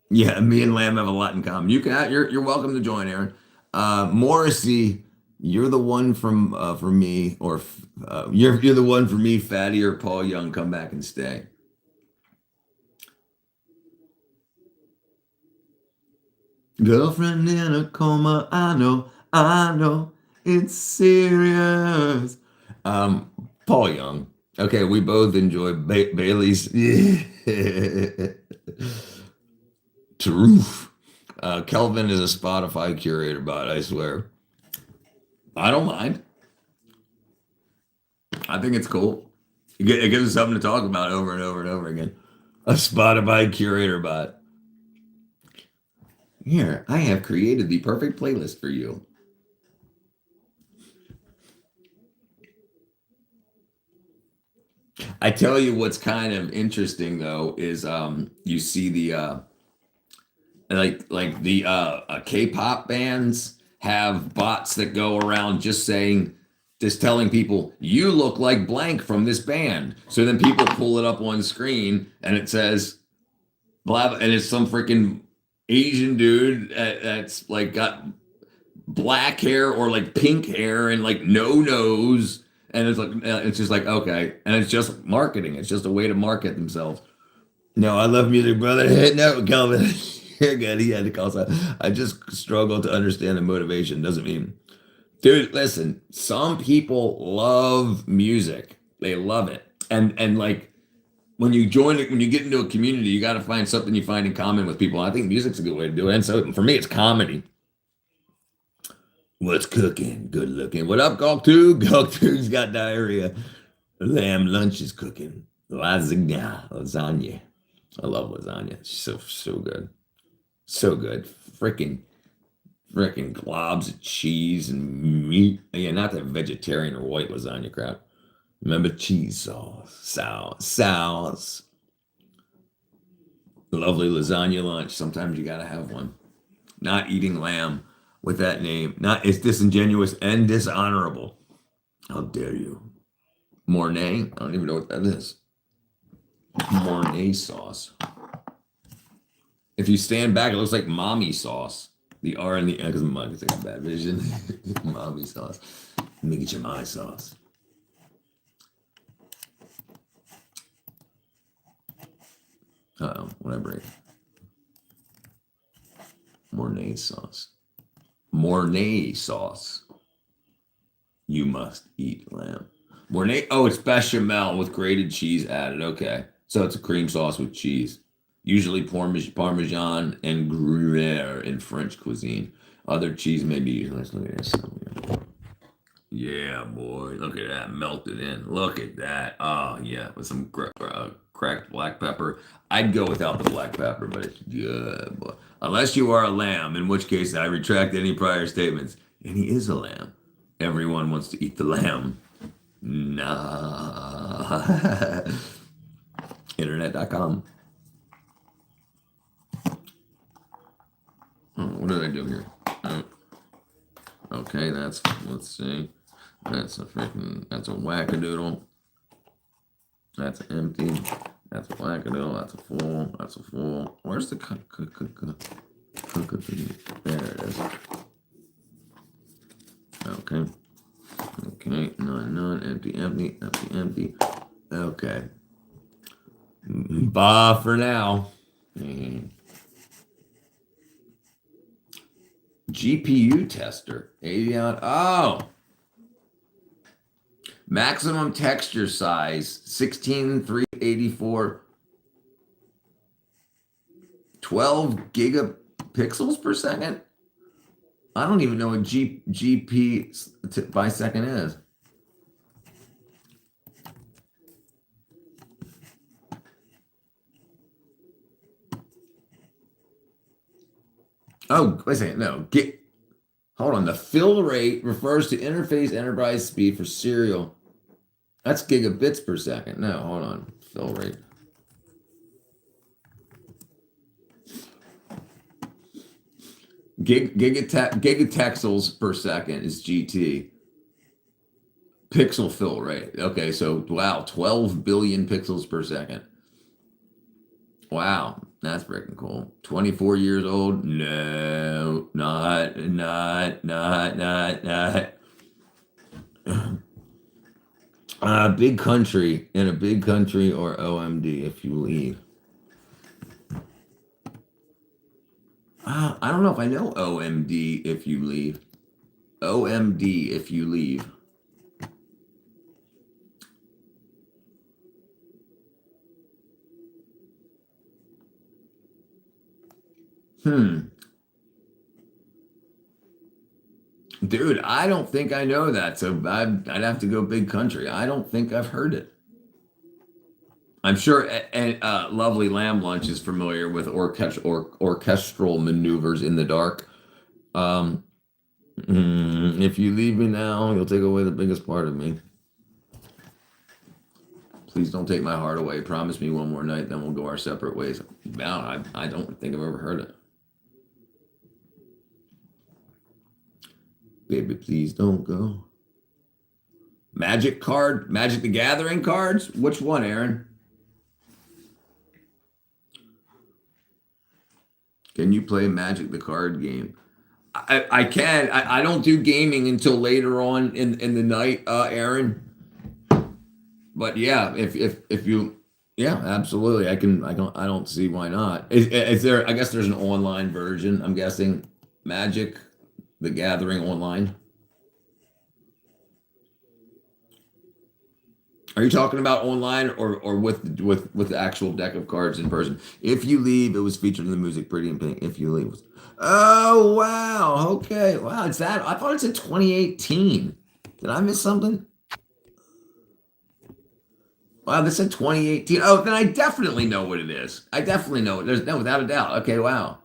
Yeah, me and Lamb have a lot in common. You're welcome to join, Aaron. Morrissey, you're the one for me, or you're the one for me. Fatty or Paul Young, come back and stay. Girlfriend in a coma, I know, it's serious. Paul Young. Okay, we both enjoy Bailey's Truth. Kelvin is a Spotify curator bot, I swear. I don't mind. I think it's cool. It gives us something to talk about over and over and over again. A Spotify curator bot. Here, I have created the perfect playlist for you. I tell you what's kind of interesting though is you see the like the K-pop bands have bots that go around just telling people you look like blank from this band. So then people pull it up on screen and it says blah, and it's some freaking Asian dude that's like got black hair or like pink hair and like no nose. And it's like it's just like okay, and it's just marketing. It's just a way to market themselves. No, I love music, brother. No, Calvin, you're good. He had to call. So I just struggle to understand the motivation. Doesn't mean, dude. Listen, some people love music. They love it, and like when you join it, when you get into a community, you got to find something you find in common with people. I think music's a good way to do it. And so for me, it's comedy. What's cooking? Good looking. What up, Gawk 2? Gawk 2's got diarrhea. Lamb lunch is cooking. Lasagna. Lasagna. I love lasagna. It's so good. So good. Freaking globs of cheese and meat. Yeah, not that vegetarian or white lasagna crap. Remember cheese sauce. Sauce. Lovely lasagna lunch. Sometimes you gotta have one. Not eating lamb with that name. Not it's disingenuous and dishonorable. How dare you? Mornay? I don't even know what that is. Mornay sauce. If you stand back, it looks like mommy sauce. The R and the because mug is like a bad vision. Mommy sauce. Let me get your my sauce. Uh-oh, what I break? Mornay sauce. Mornay sauce. You must eat lamb. Mornay. Oh, it's bechamel with grated cheese added. Okay, so it's a cream sauce with cheese. Usually Parmesan and Gruyere in French cuisine. Other cheese may be used. Let's look at this. Yeah, boy. Look at that. Melted in. Look at that. Oh, yeah. With some cracked black pepper. I'd go without the black pepper, but it's good, boy. Unless you are a lamb, in which case I retract any prior statements. And he is a lamb. Everyone wants to eat the lamb. Nah. Internet.com. Oh, what did I do here? Oh, okay, let's see. That's a wackadoodle. That's empty. That's a wackadoodle. That's a full. That's a full. Where's the there it is. Okay. Okay. None. Empty. Okay. Bah for now. GPU tester. Avion. Oh. Maximum texture size 16,384, 12 gigapixels per second. I don't even know what GP by second is. Oh, wait a second. No, hold on. The fill rate refers to interface enterprise speed for serial. That's gigabits per second. No, hold on. Fill rate. Gigatexels per second is GT. Pixel fill rate. Okay, so wow, 12 billion pixels per second. Wow, that's freaking cool. 24 years old? No, not. Big country, in a big country, or OMD if you leave. I don't know if I know OMD if you leave. OMD if you leave. Dude, I don't think I know that. So I'd have to go big country. I don't think I've heard it. I'm sure Lovely Lamb Lunch is familiar with orchestral maneuvers in the dark. If you leave me now, you'll take away the biggest part of me. Please don't take my heart away. Promise me one more night, then we'll go our separate ways. Wow, I don't think I've ever heard it. Baby, please don't go. Magic the Gathering cards? Which one, Aaron? Can you play Magic the card game? I can. I don't do gaming until later on in the night, Aaron. But yeah, if you, yeah, absolutely. I don't see why not. Is there? I guess there's an online version. I'm guessing Magic the Gathering online. Are you talking about online or with the actual deck of cards in person? If you leave, it was featured in the music Pretty in Pink. If you leave, oh wow, okay, wow, it's that. I thought it said 2018. Did I miss something? Wow, this said 2018. Oh, then I definitely know what it is. I definitely know it. There's no without a doubt. Okay, wow.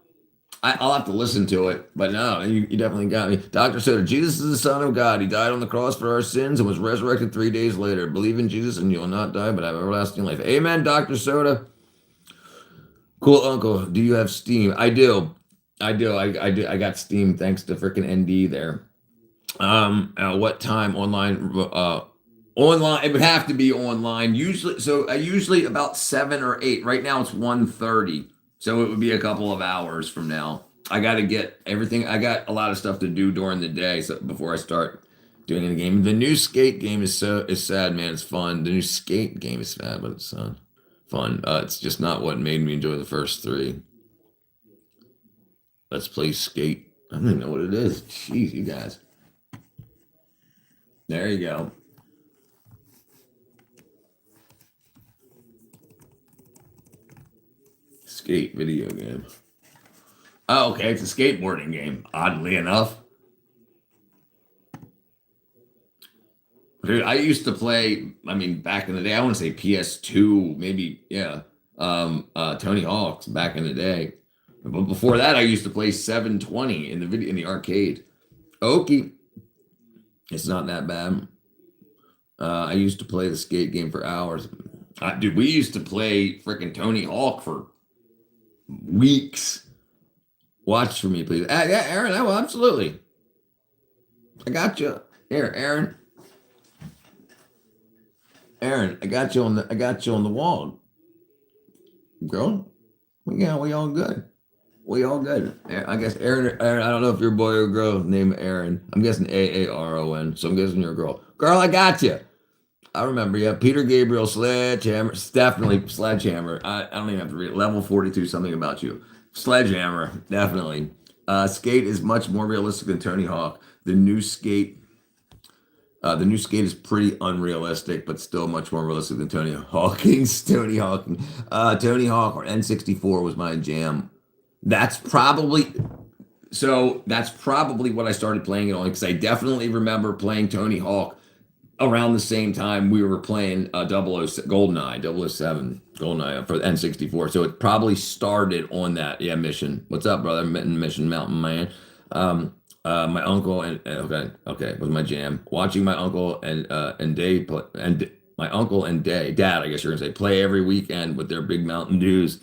I'll have to listen to it, but no, you definitely got me. Dr. Soda, Jesus is the Son of God. He died on the cross for our sins and was resurrected 3 days later. Believe in Jesus and you will not die, but have everlasting life. Amen, Dr. Soda. Cool uncle, do you have Steam? I do. I do. I got Steam thanks to freaking ND there. What time online? Online, it would have to be online. Usually about 7 or 8. Right now it's 1:30. So it would be a couple of hours from now. I got to get everything. I got a lot of stuff to do during the day, so before I start doing the game. The new Skate game is sad, man. It's fun. The new Skate game is sad, but it's fun. It's just not what made me enjoy the first 3. Let's play Skate. I don't even know what it is. Jeez, you guys. There you go. Skate video game. Oh, okay. It's a skateboarding game, oddly enough. Dude, I used to play, I mean, back in the day, I want to say PS2, maybe, yeah. Tony Hawk's back in the day. But before that, I used to play 720 in the arcade. Okay. It's not that bad. I used to play the skate game for hours. Dude, we used to play freaking Tony Hawk for weeks. Watch for me, please. Yeah, Aaron, I will absolutely. I got you. Here, Aaron. Aaron, I got you on the wall. Girl, we all good. We all good. I guess Aaron, I don't know if you're a boy or a girl named Aaron. I'm guessing Aaron, so I'm guessing you're a girl. Girl, I got you. I remember, yeah. Peter Gabriel, Sledgehammer, definitely Sledgehammer. I don't even have to read it. Level 42, something about you. Sledgehammer, definitely. Skate is much more realistic than Tony Hawk. The new Skate. The new skate is pretty unrealistic, but still much more realistic than Tony Hawking's. Tony Hawking. Tony Hawk or N64 was my jam. That's probably that's probably what I started playing it on, because I definitely remember playing Tony Hawk around the same time we were playing 00 GoldenEye, 007 GoldenEye for N64. So it probably started on that. Yeah, Mission. What's up, brother? Mission Mountain Man. My uncle okay, was my jam. Watching my uncle and Dave play, and my uncle and dad, I guess you're gonna say, play every weekend with their big Mountain Dews.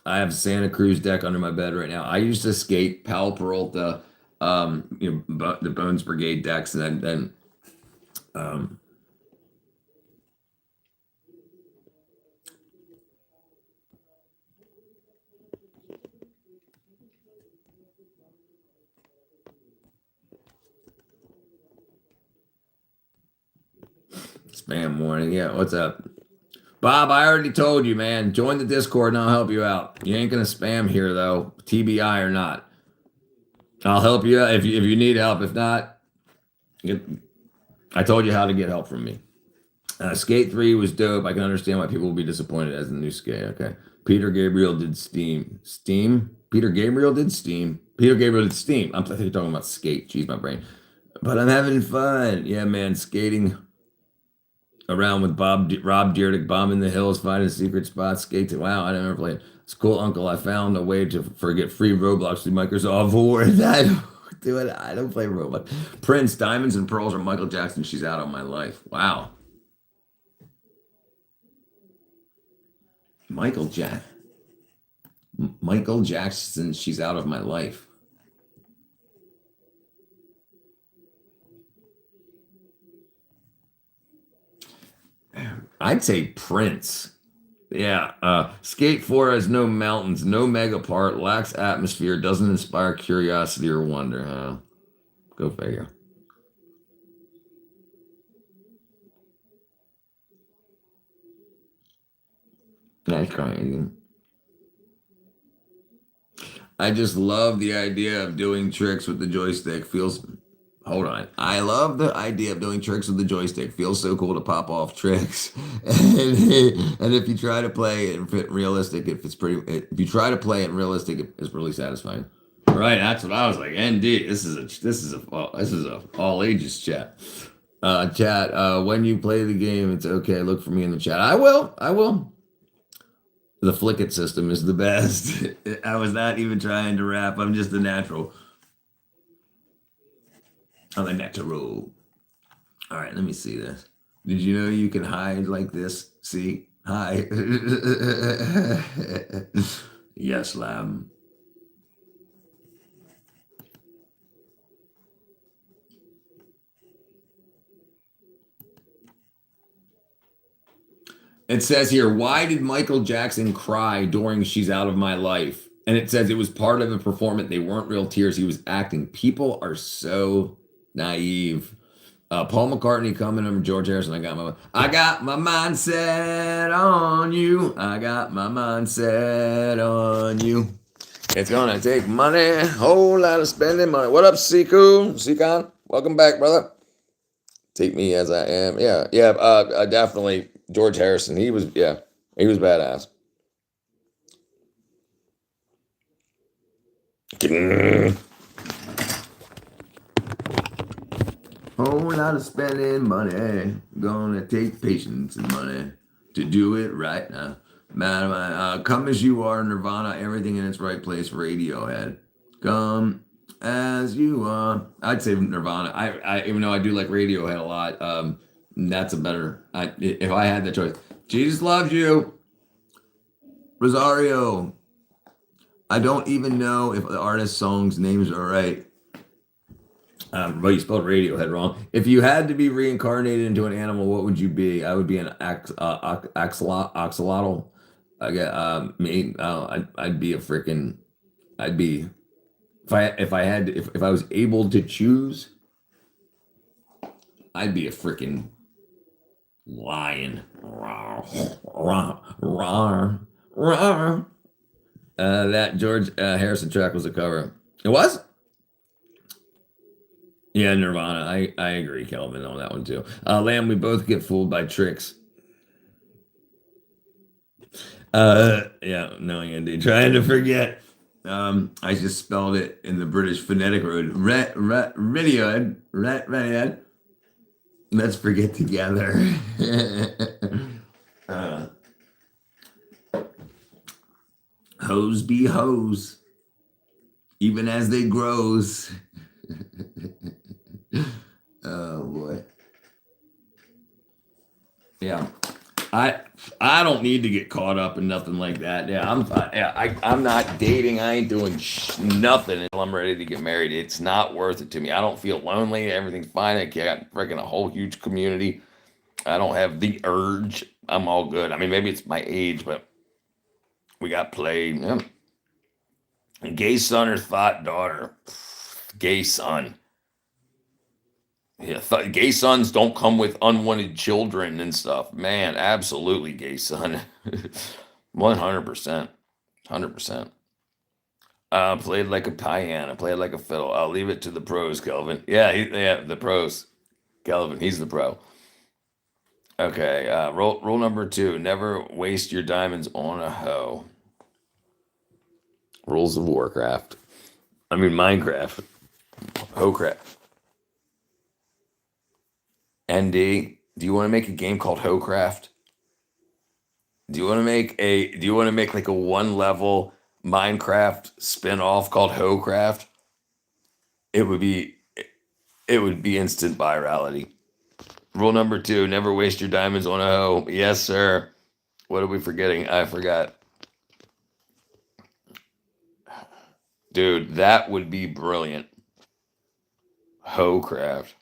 I have Santa Cruz deck under my bed right now. I used to skate Pal Peralta, the Bones Brigade decks, and then um, spam warning. Yeah, what's up? Bob, I already told you, man. Join the Discord and I'll help you out. You ain't gonna spam here though, TBI or not. I'll help you out if you need help. If not, I told you how to get help from me. Skate 3 was dope. I can understand why people will be disappointed as the new Skate. Okay. Peter Gabriel did Steam. Steam? Peter Gabriel did Steam. Peter Gabriel did Steam. I think you're talking about Skate. Jeez, my brain. But I'm having fun. Yeah, man. Skating around with Rob Dyrdek, bombing the hills, finding secret spots, skate to, wow, I never played. It's cool, Uncle. I found a way to forget free Roblox through Microsoft Word. I don't do it. I don't play Roblox. Prince, Diamonds and Pearls, or Michael Jackson, She's Out of My Life. Wow. Michael Jackson, She's Out of My Life. I'd say Prince. Yeah. Skate 4 has no mountains, no mega part, lacks atmosphere, doesn't inspire curiosity or wonder. Go figure. That's crazy. I just love the idea of doing tricks with the joystick. Feels, hold on. I love the idea of doing tricks with the joystick. Feels so cool to pop off tricks. And if you try to play it realistic, if you try to play it realistic, it's really satisfying. Right, that's what I was like. ND, this is a all ages chat. Chat. When you play the game, it's okay. Look for me in the chat. I will. I will. The Flick It system is the best. I was not even trying to rap. I'm just a natural. I'm a natural. All right, let me see this. Did you know you can hide like this? See? Hi. Yes, lamb. It says here, why did Michael Jackson cry during She's Out of My Life? And it says it was part of a performance. They weren't real tears. He was acting. People are so naive. Paul McCartney coming from George Harrison. I got my mindset on you. I got my mindset on you. It's gonna take money, whole lot of spending money. What up, Siku? Sikon? Welcome back, brother. Take me as I am. Yeah, yeah. Definitely George Harrison. He was badass. Whole lot of spending money. Gonna take patience and money to do it right now. Man, come as you are, Nirvana. Everything in its right place. Radiohead. Come as you are. I'd say Nirvana. I even though I do like Radiohead a lot. That's a better. If I had the choice. Jesus loves you, Rosario. I don't even know if the artist songs names are right. But you spelled Radiohead wrong. If you had to be reincarnated into an animal, what would you be? I would be an axolotl. I get me. I'd be a freaking. I'd be if I had if I was able to choose, I'd be a freaking lion. Rawr, rawr, rawr, rawr. That George Harrison track was a cover. It was? Yeah, Nirvana. I agree, Kelvin, on that one too. Lamb, we both get fooled by tricks. Yeah, no, Andy. Trying to forget. I just spelled it in the British phonetic road. Rediod. Rediod. Let's forget together. uh, Hoes be hoes, even as they grows. Oh boy. Yeah. I I don't need to get caught up in nothing like that. Yeah, I'm not dating. I ain't doing nothing until I'm ready to get married. It's not worth it to me. I don't feel lonely. Everything's fine. I got freaking a whole huge community. I don't have the urge. I'm all good. I mean, maybe it's my age, but we got played. Yeah. Gay son or thought daughter. Gay son. Yeah, gay sons don't come with unwanted children and stuff. Man, absolutely, gay son. 100%. 100%. Played like a piano, played like a fiddle. I'll leave it to the pros, Kelvin. Yeah, yeah, the pros. Kelvin, he's the pro. Okay, rule number two: never waste your diamonds on a hoe. Rules of Warcraft. I mean Minecraft. Hoecraft. ND. Do you want to make a game called Hoecraft? Do you want to make like a one level Minecraft spin-off called Hoecraft? It would be it would be instant virality. Rule number two, never waste your diamonds on a hoe. Yes, sir. What are we forgetting? I forgot. Dude, that would be brilliant. Hoecraft.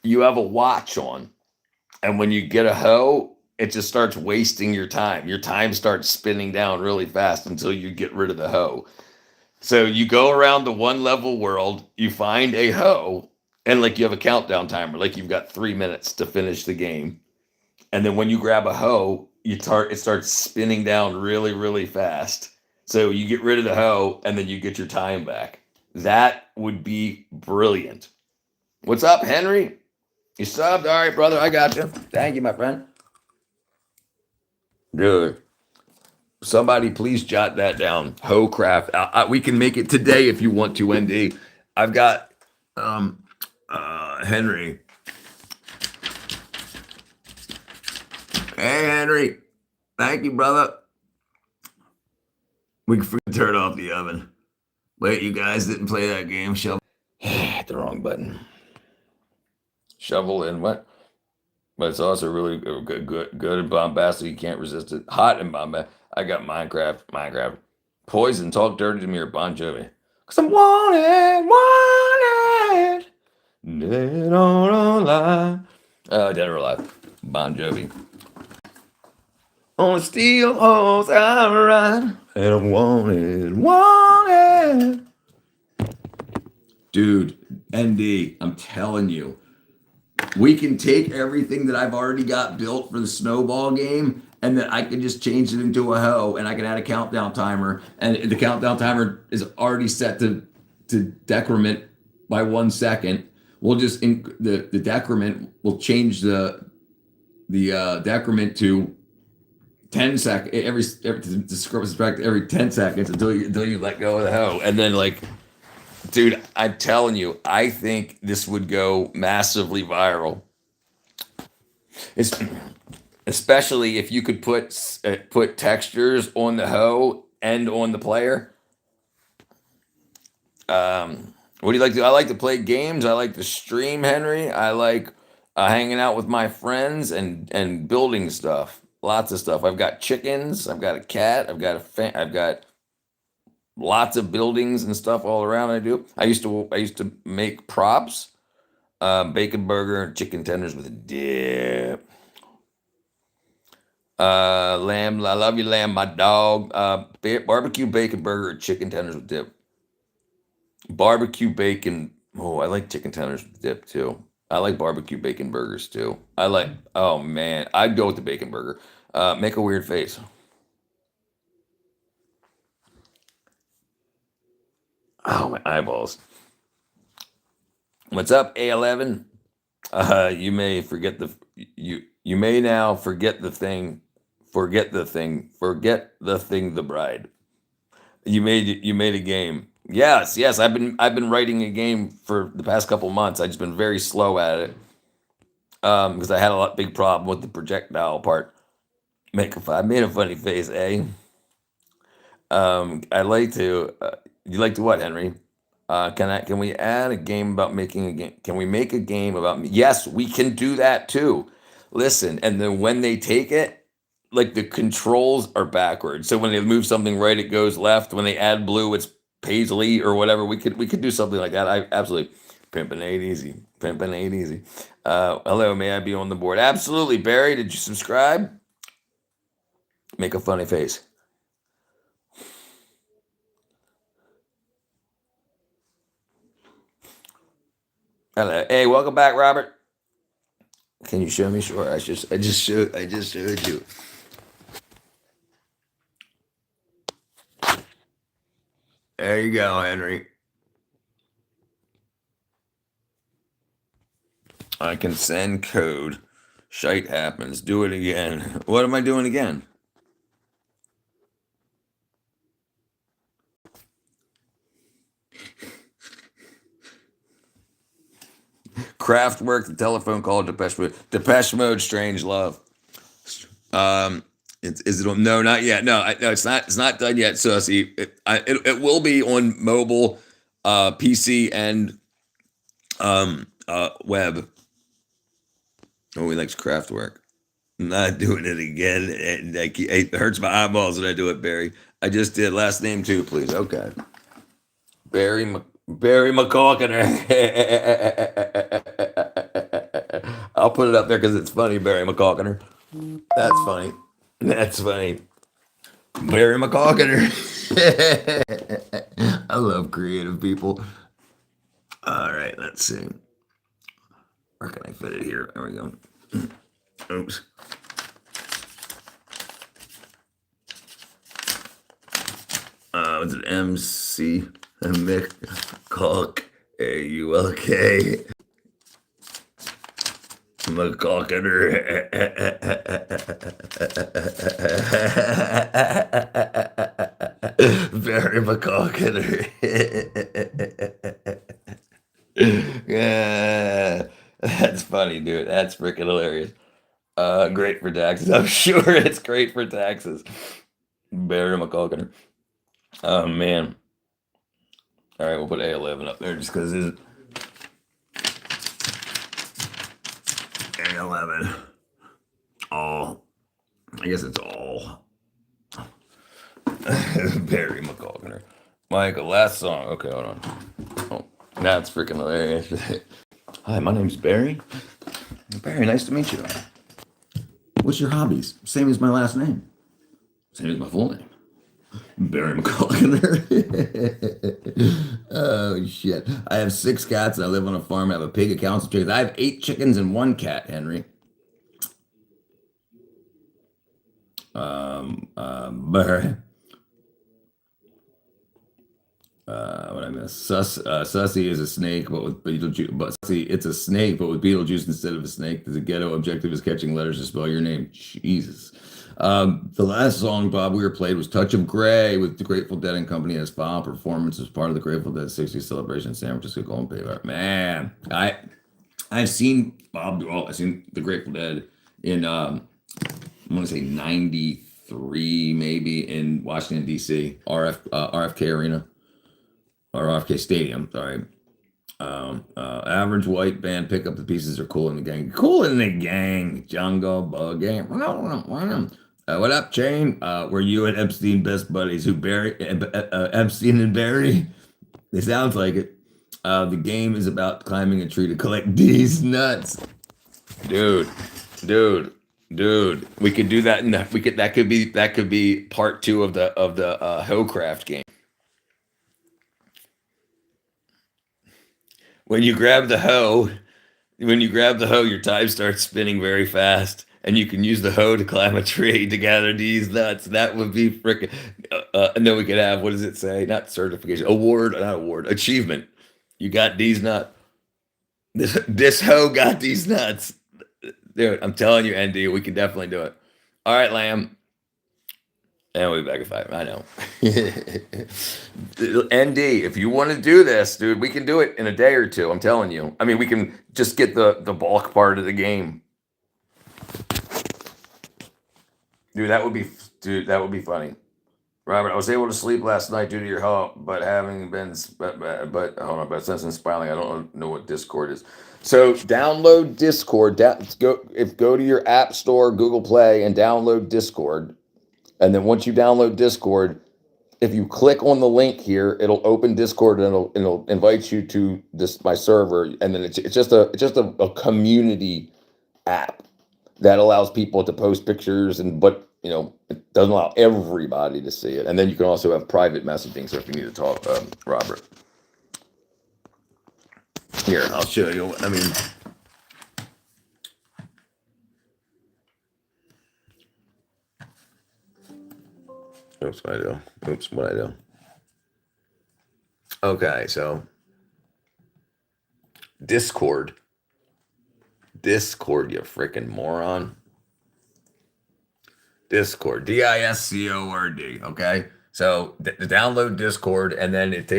You have a watch on, and when you get a hoe, it just starts wasting your time. Your time starts spinning down really fast until you get rid of the hoe. So you go around the one level world, you find a hoe, and like you have a countdown timer, like you've got 3 minutes to finish the game. And then when you grab a hoe, it starts spinning down really, really fast. So you get rid of the hoe and then you get your time back. That would be brilliant. What's up, Henry? You subbed? All right, brother. I got you. Thank you, my friend. Dude, somebody please jot that down. Hoecraft. We can make it today if you want to, ND. I've got um Henry. Hey, Henry. Thank you, brother. We can turn off the oven. Wait, you guys didn't play that game, Shovel? Hit the wrong button. Shovel and what? But it's also really good and bombastic. You can't resist it. Hot and bombastic. I got Minecraft. Poison, talk dirty to me or Bon Jovi. Cause I'm wanted. Dead or alive. Dead or alive. Bon Jovi. On a steel horse I ride. And I'm wanted. Dude, ND, I'm telling you, we can take everything that I've already got built for the snowball game, and then I can just change it into a hoe, and I can add a countdown timer, and the countdown timer is already set to decrement by 1 second. We'll just the decrement will change the decrement to 10 seconds every 10 seconds until you let go of the hoe, and then like. Dude, I'm telling you, I think this would go massively viral. It's, especially if you could put textures on the hoe and on the player. What do you like to do? I like to play games. I like to stream, Henry. I like hanging out with my friends and building stuff. Lots of stuff. I've got chickens. I've got a cat. I've got lots of buildings and stuff all around. I used to make props, bacon burger, chicken tenders with a dip. Lamb, I love you, lamb. My dog. Barbecue bacon burger, chicken tenders with dip. Barbecue bacon. Oh, I like chicken tenders with dip too. I like barbecue bacon burgers too. I like. Oh man, I'd go with the bacon burger. Make a weird face. Oh, my eyeballs. What's up, A11? You may forget you may now forget the thing, forget the thing, the bride. You made a game. Yes. I've been writing a game for the past couple months. I've just been very slow at it. Because I had big problem with the projectile part. I made a funny face, eh? I'd like to. You like to what, Henry? Can we add a game about making a game? Can we make a game about? Yes, we can do that too. Listen, and then when they take it, like the controls are backwards. So when they move something right, it goes left. When they add blue, it's paisley or whatever. We could do something like that. I absolutely pimping ain't easy. Pimping ain't easy. Hello, may I be on the board? Absolutely, Barry. Did you subscribe? Make a funny face. Hello. Hey, welcome back, Robert. Can you show me? Sure. I just showed you. There you go, Henry. I can send code. Shite happens. Do it again. What am I doing again? Kraftwerk, the telephone call, Depeche Mode. Depeche Mode, Strange Love. Is it on? No, not yet. No, no, it's not. It's not done yet. So see, it will be on mobile, PC, and web. Oh, he likes Kraftwerk. I'm not doing it again. And it hurts my eyeballs when I do it, Barry. I just did last name too, please. Okay, Barry McCalkiner. I'll put it up there because it's funny, Barry McCalkiner. That's funny. That's funny. Barry McCalkiner. I love creative people. All right, let's see. Where can I fit it here? There we go. Oops. Was it MC McCalk AULK? McCalkiner. Barry McCalkiner. Yeah, that's funny, dude. That's freaking hilarious. Great for taxes. I'm sure it's great for taxes. Barry McCalkiner. Oh man. All right, we'll put A11 up there just because it's A11. All. I guess it's all. Barry McCalkiner. Michael, last song. Okay, hold on. Oh, that's freaking hilarious. Hi, my name's Barry. Barry, nice to meet you. What's your hobbies? Same as my last name. Same as my full name. Barry McCalkiner. Oh shit! I have 6 cats and I live on a farm. I have a pig, a cow, and some chickens. I have 8 chickens and 1 cat, Henry. Barry. What I miss? Sussy is a snake, but with Beetlejuice. But see, it's a snake, but with Beetlejuice instead of a snake. The ghetto objective is catching letters to spell your name. Jesus. The last song Bob Weir played was "Touch of Grey" with the Grateful Dead and Company as final performance as part of the Grateful Dead 60th celebration in San Francisco Golden Pavement. Man, I've seen Bob. Well, I've seen the Grateful Dead in I want to say '93, maybe in Washington D.C. RFK Arena. Or RFK Stadium, sorry. Average white band, pick up the pieces, are cool in the gang. Cool in the gang, Jungle Bug gang. What up, Chain? Were you and Epstein best buddies? Who Barry, Epstein and Barry? It sounds like it. The game is about climbing a tree to collect these nuts, dude, dude. We could do that. That could be part 2 of the Hocraft game. When you grab the hoe, your time starts spinning very fast, and you can use the hoe to climb a tree to gather these nuts. That would be freaking. And then we could have, what does it say? Not certification, award, not award, achievement. You got these nuts. This hoe got these nuts. Dude, I'm telling you, ND, we can definitely do it. All right, Lamb. And we'll be back at 5. I know. ND, if you want to do this, dude, we can do it in a day or two. I'm telling you. I mean, we can just get the bulk part of the game. Dude, that would be funny. Robert, I was able to sleep last night due to your help, but having been, but hold on, but since inspiring, I don't know what Discord is. So download Discord. Go to your App Store, Google Play, and download Discord. And then once you download Discord, if you click on the link here, it'll open Discord and it'll invite you to my server. And then it's just a community app that allows people to post pictures but it doesn't allow everybody to see it. And then you can also have private messaging. So if you need to talk, Robert, here, I'll show you. I mean, oops, what I do? Oops, what I do? Okay, so Discord, you freaking moron. Discord, Discord. Okay, so download Discord, and then it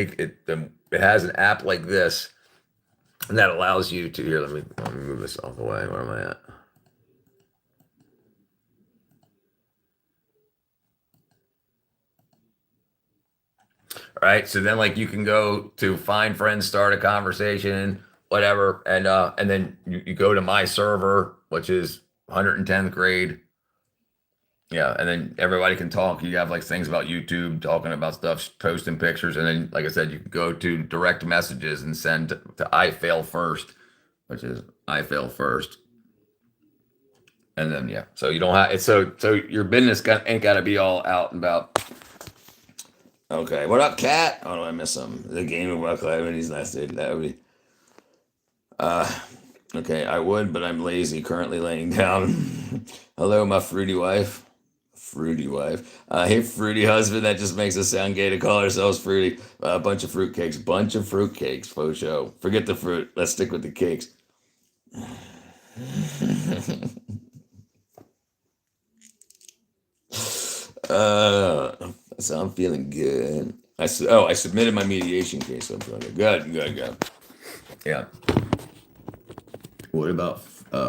has an app like this, and that allows you to. Here, let me move this off the way. Where am I at? All right, so then like you can go to find friends, start a conversation, whatever, and then you go to my server, which is 110th grade. Yeah, and then everybody can talk. You have like things about YouTube, talking about stuff, posting pictures, and then, like I said, you can go to direct messages and send to I fail first, which is I fail first, and then yeah. So you don't have it. So your business ain't got to be all out and about. Okay, what up, Cat? Oh, do I miss him? The game of Rock Live, and he's nice, dude. That would be. Okay, I would, but I'm lazy. Currently laying down. Hello, my fruity wife. Fruity wife. Hey, fruity husband. That just makes us sound gay to call ourselves fruity. A bunch of fruitcakes. Bunch of fruitcakes. Faux show. Forget the fruit. Let's stick with the cakes. So I'm feeling good. I submitted my mediation case. So I'm feeling good. Good. Yeah. What about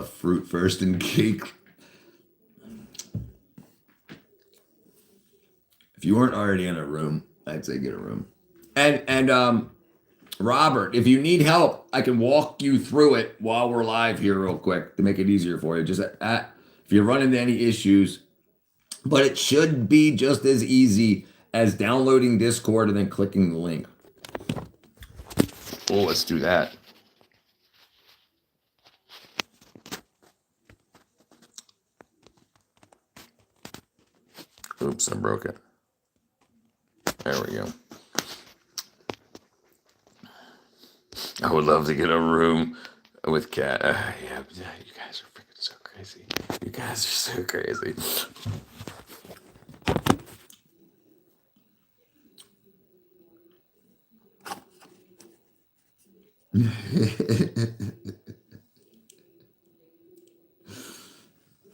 fruit first and cake? If you weren't already in a room, I'd say get a room. And Robert, if you need help, I can walk you through it while we're live here real quick to make it easier for you. Just if you run into any issues, but it should be just as easy as downloading Discord and then clicking the link. Oh, let's do that. Oops, I broke it. There we go. I would love to get a room with Cat. Yeah, you guys are freaking so crazy. You guys are so crazy.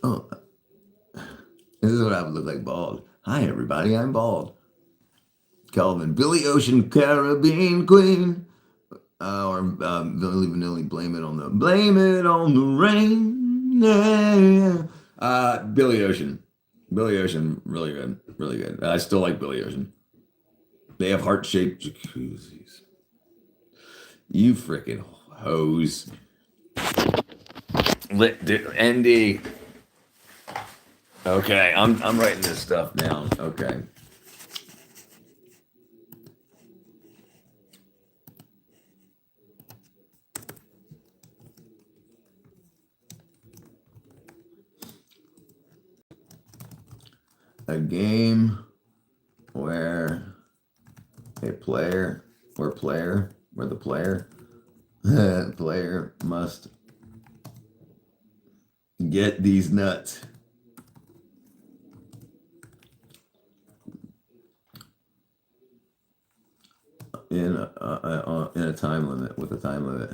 Oh, this is what I would look like bald. Hi, everybody. I'm bald. Calvin, Billy Ocean, Caribbean Queen. Or Billy Vanilli, blame it on the rain. Yeah. Billy Ocean, really good. I still like Billy Ocean. They have heart-shaped jacuzzis. You freaking hose. ND. Okay, I'm writing this stuff down. Okay. A game where the player player must get these nuts. in a time limit with a time limit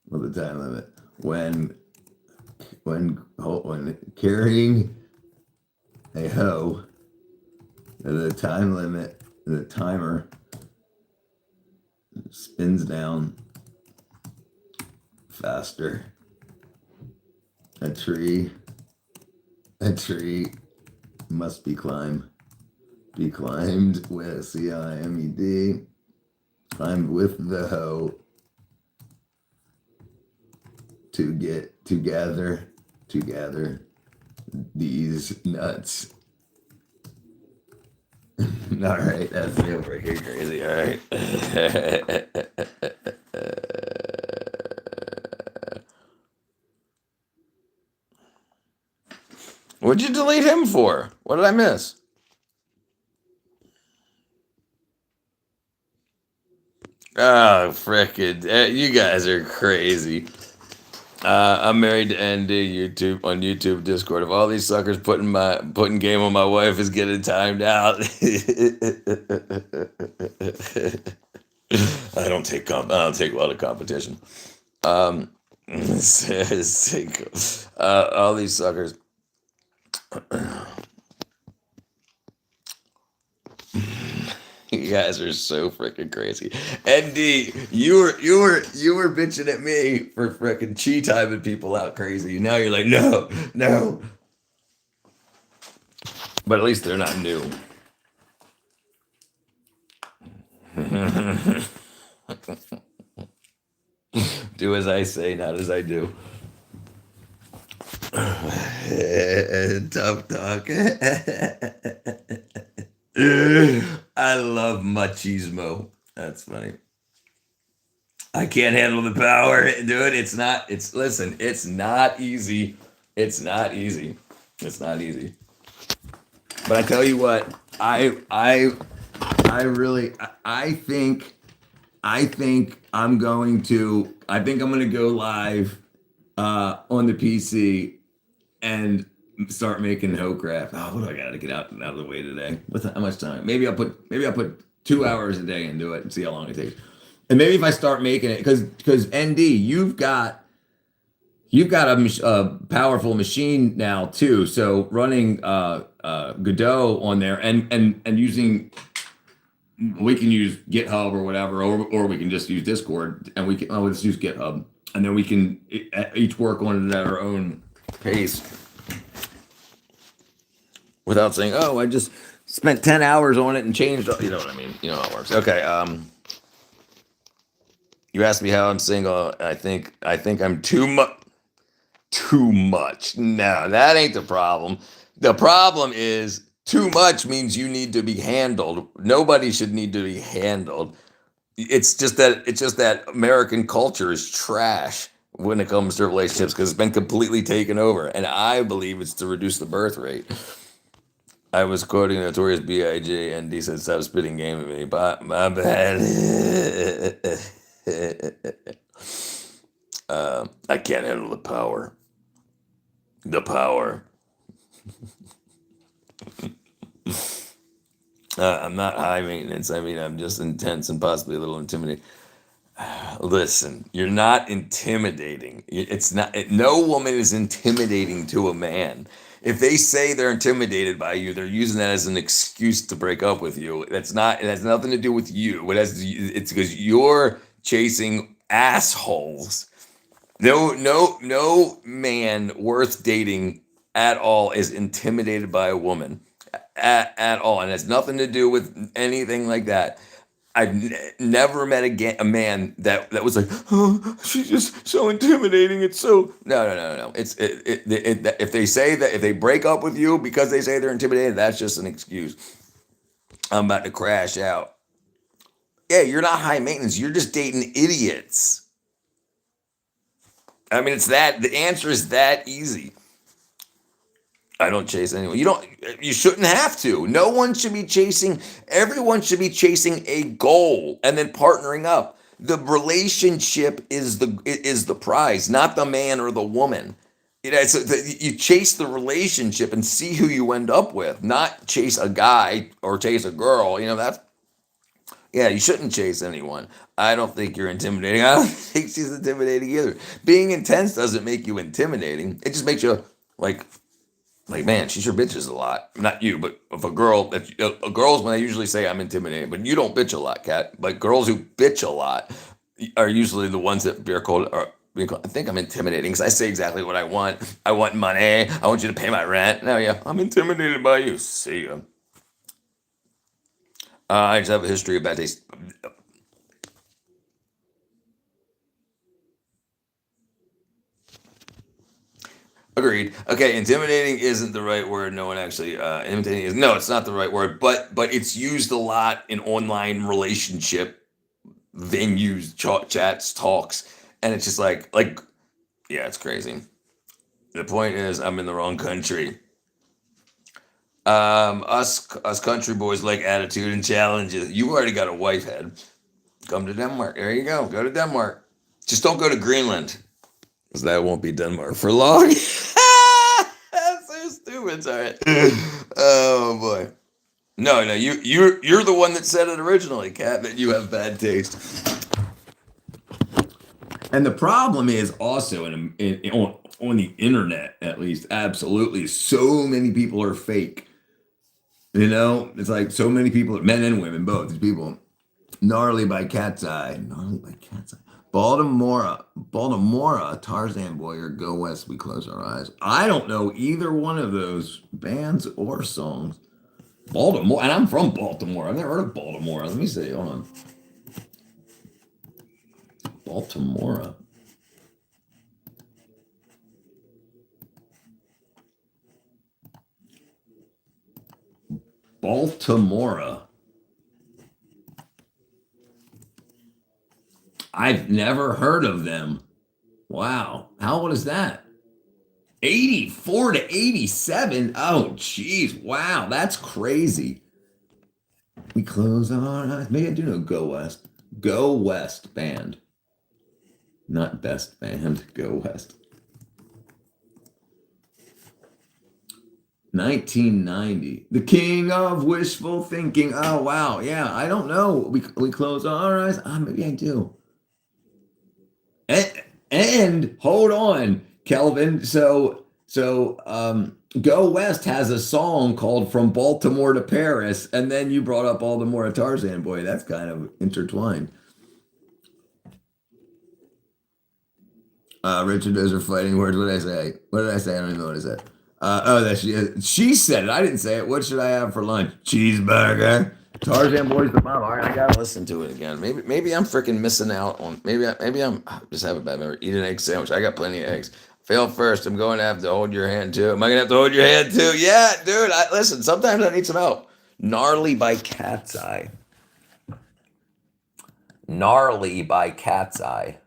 with a time limit when carrying a hoe, the time limit, the timer spins down faster. A tree must be climbed with CIMED, climbed with the hoe to gather these nuts. All right, that's real freaking crazy. All right. What'd you delete him for? What did I miss? Oh, frickin'. You guys are crazy. I'm married to ND YouTube on YouTube Discord. If all these suckers putting game on my wife is getting timed out. I don't take a lot of competition. All these suckers. You guys are so freaking crazy. ND, you were bitching at me for freaking chi timing people out crazy. Now you're like, no. But at least they're not new. Do as I say, not as I do. Tough talk. I love machismo. That's funny. I can't handle the power, dude. It's not easy. It's not easy. But I tell you what, I think I'm going to go live on the PC and start making hoe craft. Oh, what do I gotta get out of the way today? How much time? Maybe I'll put 2 hours a day into it and see how long it takes. And maybe if I start making it, because ND, you've got a powerful machine now too. So running Godot on there and using, we can use GitHub or whatever, or we can just use Discord, and let's use GitHub, and then we can each work on it at our own pace without saying, oh, I just spent 10 hours on it and changed, you know what I mean? You know how it works. Okay. You asked me how I'm single. I think I'm too much. No, that ain't the problem. The problem is too much means you need to be handled. Nobody should need to be handled. It's just that American culture is trash when it comes to relationships because it's been completely taken over. And I believe it's to reduce the birth rate. I was quoting Notorious B.I.G. and he said, stop spitting game at me. But my bad. I can't handle the power. I'm not high maintenance. I mean, I'm just intense and possibly a little intimidating. Listen, you're not intimidating. No woman is intimidating to a man. If they say they're intimidated by you, they're using that as an excuse to break up with you. It has nothing to do with you. It's because you're chasing assholes. No man worth dating at all is intimidated by a woman at all, and it has nothing to do with anything like that. I've never met a man that was like, oh, she's just so intimidating. It's so no. If they say that, if they break up with you because they say they're intimidated, that's just an excuse. I'm about to crash out. Yeah, you're not high maintenance. You're just dating idiots. I mean, the answer is that easy. I don't chase anyone. You shouldn't have to. No one should be chasing. Everyone should be chasing a goal and then partnering up. The relationship is the prize, not the man or the woman. So you chase the relationship and see who you end up with, not chase a guy or chase a girl. That's yeah. You shouldn't chase anyone. I don't think you're intimidating. I don't think she's intimidating either. Being intense doesn't make you intimidating. It just makes you like man, she sure bitches a lot. Not you, but if a girl, girls when they usually say I'm intimidating, but you don't bitch a lot, Kat. But girls who bitch a lot are usually the ones that are called. I think I'm intimidating because I say exactly what I want. I want money. I want you to pay my rent. No, yeah, I'm intimidated by you. See ya. I just have a history of bad taste. Agreed. Okay, intimidating isn't the right word. No one actually intimidating is no, it's not the right word. But it's used a lot in online relationship venues, chats, talks, and it's just like yeah, it's crazy. The point is, I'm in the wrong country. Us country boys like attitude and challenges. You already got a wife head. Come to Denmark. There you go. Go to Denmark. Just don't go to Greenland, because that won't be Denmark for long. That's so stupid. Sorry. Oh boy. No, no, you're the one that said it originally, Kat, that you have bad taste. And the problem is also on the internet, at least, absolutely, so many people are fake. It's like so many people, men and women, both these people, gnarly by cat's eye, gnarly by cat's eye. Baltimora, Tarzan Boy, or Go West, We Close Our Eyes. I don't know either one of those bands or songs. Baltimore, and I'm from Baltimore. I've never heard of Baltimore. Let me see. Hold on. Baltimora. Baltimora. I've never heard of them. Wow. How old is that? 84 to 87. Oh, geez. Wow. That's crazy. We close our eyes. Maybe I do know Go West. Go West band. Not best band. Go West. 1990. The king of wishful thinking. Oh, wow. Yeah. I don't know. We close our eyes. Maybe I do. And hold on, Kelvin. Go West has a song called "From Baltimore to Paris," and then you brought up all the more Tarzan Boy. That's kind of intertwined. Richard, those are fighting words. What did I say? What did I say? I don't even know what I said. That she said it. I didn't say it. What should I have for lunch? Cheeseburger. Tarzan Boy's the mom. All right, I gotta listen to it again. Maybe I'm freaking missing out on. Maybe I'm just have a bad memory. Eat an egg sandwich. I got plenty of eggs. Fail first. I'm going to have to hold your hand too. Am I gonna have to hold your hand too? Yeah, dude. Listen. Sometimes I need some help. Gnarly by Cat's Eye. Gnarly by Cat's Eye.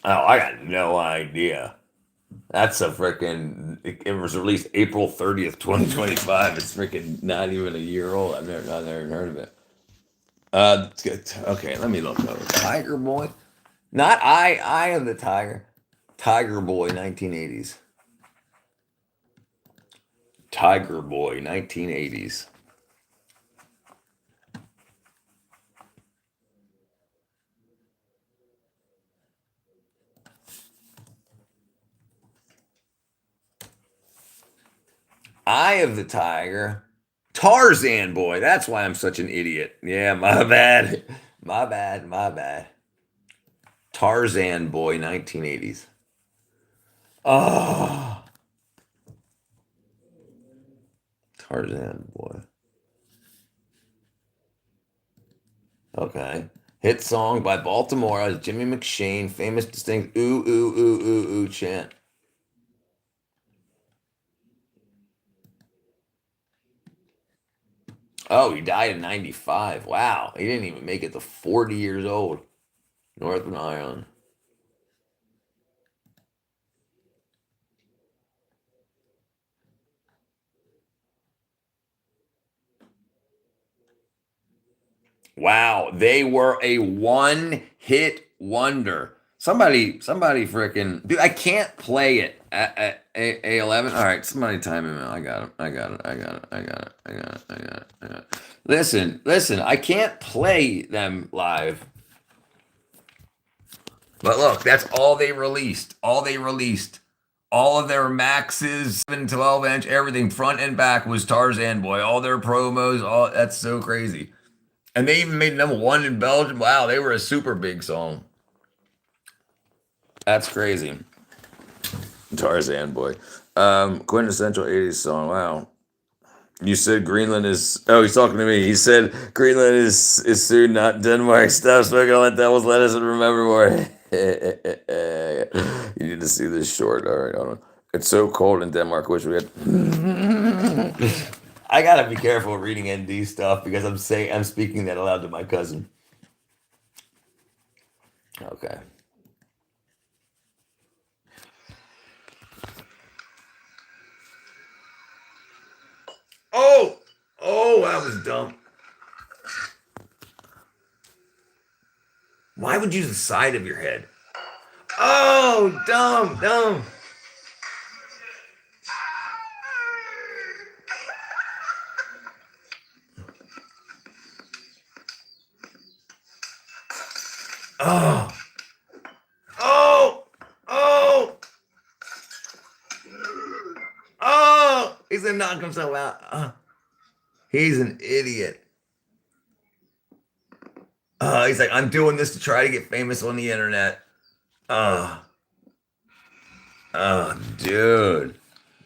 Oh, I got no idea. That's a freaking. It was released April 30th, 2025. It's freaking not even a year old. I've never even heard of it. It's good. Okay, let me look over. Tiger Boy, not Eye of the Tiger. Tiger Boy, 1980s. Tiger Boy, 1980s. Eye of the Tiger. Tarzan Boy. That's why I'm such an idiot. Yeah, my bad. My bad. My bad. Tarzan Boy, 1980s. Oh, Tarzan Boy. Okay. Hit song by Baltimore as Jimmy McShane, famous distinct ooh ooh ooh ooh ooh chant. Oh, he died in 95. Wow. He didn't even make it to 40 years old. Northern Ireland. Wow, they were a one-hit wonder. Somebody freaking dude, I can't play it at A11. All right, somebody time him out. I got him. I got it. I got it. I got it. I got it. I got it. I got it. Listen. I can't play them live. But look, that's all they released. All they released. All of their maxes, 7, 12 inch, everything front and back was Tarzan Boy. All their promos, all that's so crazy. And they even made #1 in Belgium. Wow, they were a super big song. That's crazy. Tarzan Boy. Quintessential 80s song. Wow. You said Greenland is. Oh, he's talking to me. He said Greenland is soon, not Denmark. Stop smoking all that devil's lettuce and remember more. You need to see this short. All right, hold on. It's so cold in Denmark. Wish we had. I gotta be careful reading ND stuff because I'm speaking that aloud to my cousin. Okay. Oh, that was dumb. Why would you use the side of your head? Oh, dumb. Oh. He's gonna knock himself out. He's an idiot. He's like, I'm doing this to try to get famous on the internet.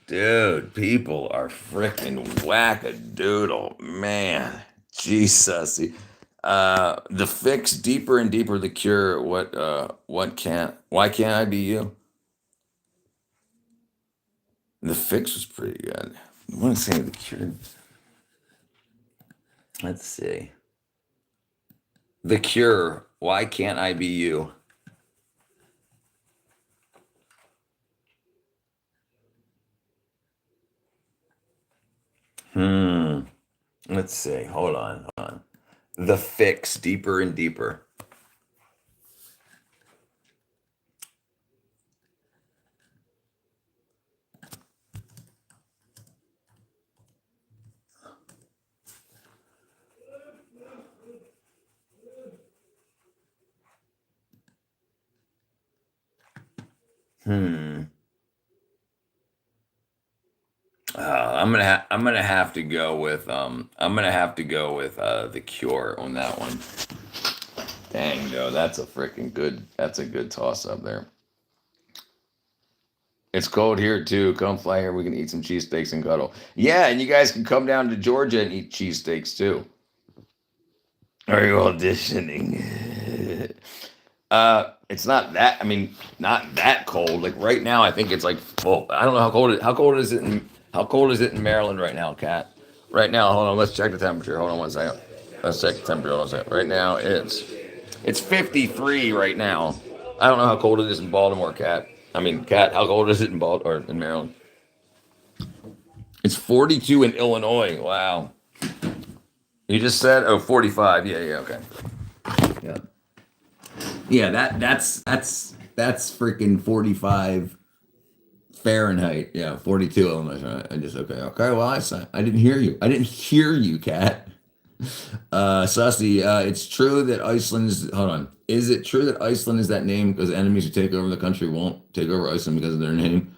Dude, people are freaking wackadoodle, man. Jesus. The Fix, Deeper and Deeper, The Cure. Why can't I be you? The Fix was pretty good. I want to say The Cure. Let's see. The Cure, Why Can't I Be You? Let's see. Hold on. The Fix, Deeper and Deeper. I'm gonna have to go with The Cure on that one. Dang, though, that's a good toss up there. It's cold here too. Come fly here. We can eat some cheesesteaks and cuddle. Yeah, and you guys can come down to Georgia and eat cheesesteaks too. Are you auditioning? It's not that. I mean, not that cold. Like right now, I think it's like full. I don't know how cold. How cold is it in Maryland right now, Kat? Right now, hold on. Let's check the temperature. Hold on one second. Let's check the temperature. Hold on a second. Right now, it's 53 right now. I don't know how cold it is in Baltimore, Kat. I mean, Kat, how cold is it in Baltimore or in Maryland? It's 42 in Illinois. Wow. You just said 45. Yeah, okay. Yeah. Yeah, that's freaking 45 Fahrenheit. Yeah, 42 Illinois. I just okay. Well, I didn't hear you, Kat. Sussy, it's true that Iceland is. Hold on. Is it true that Iceland is that name because enemies who take over the country won't take over Iceland because of their name?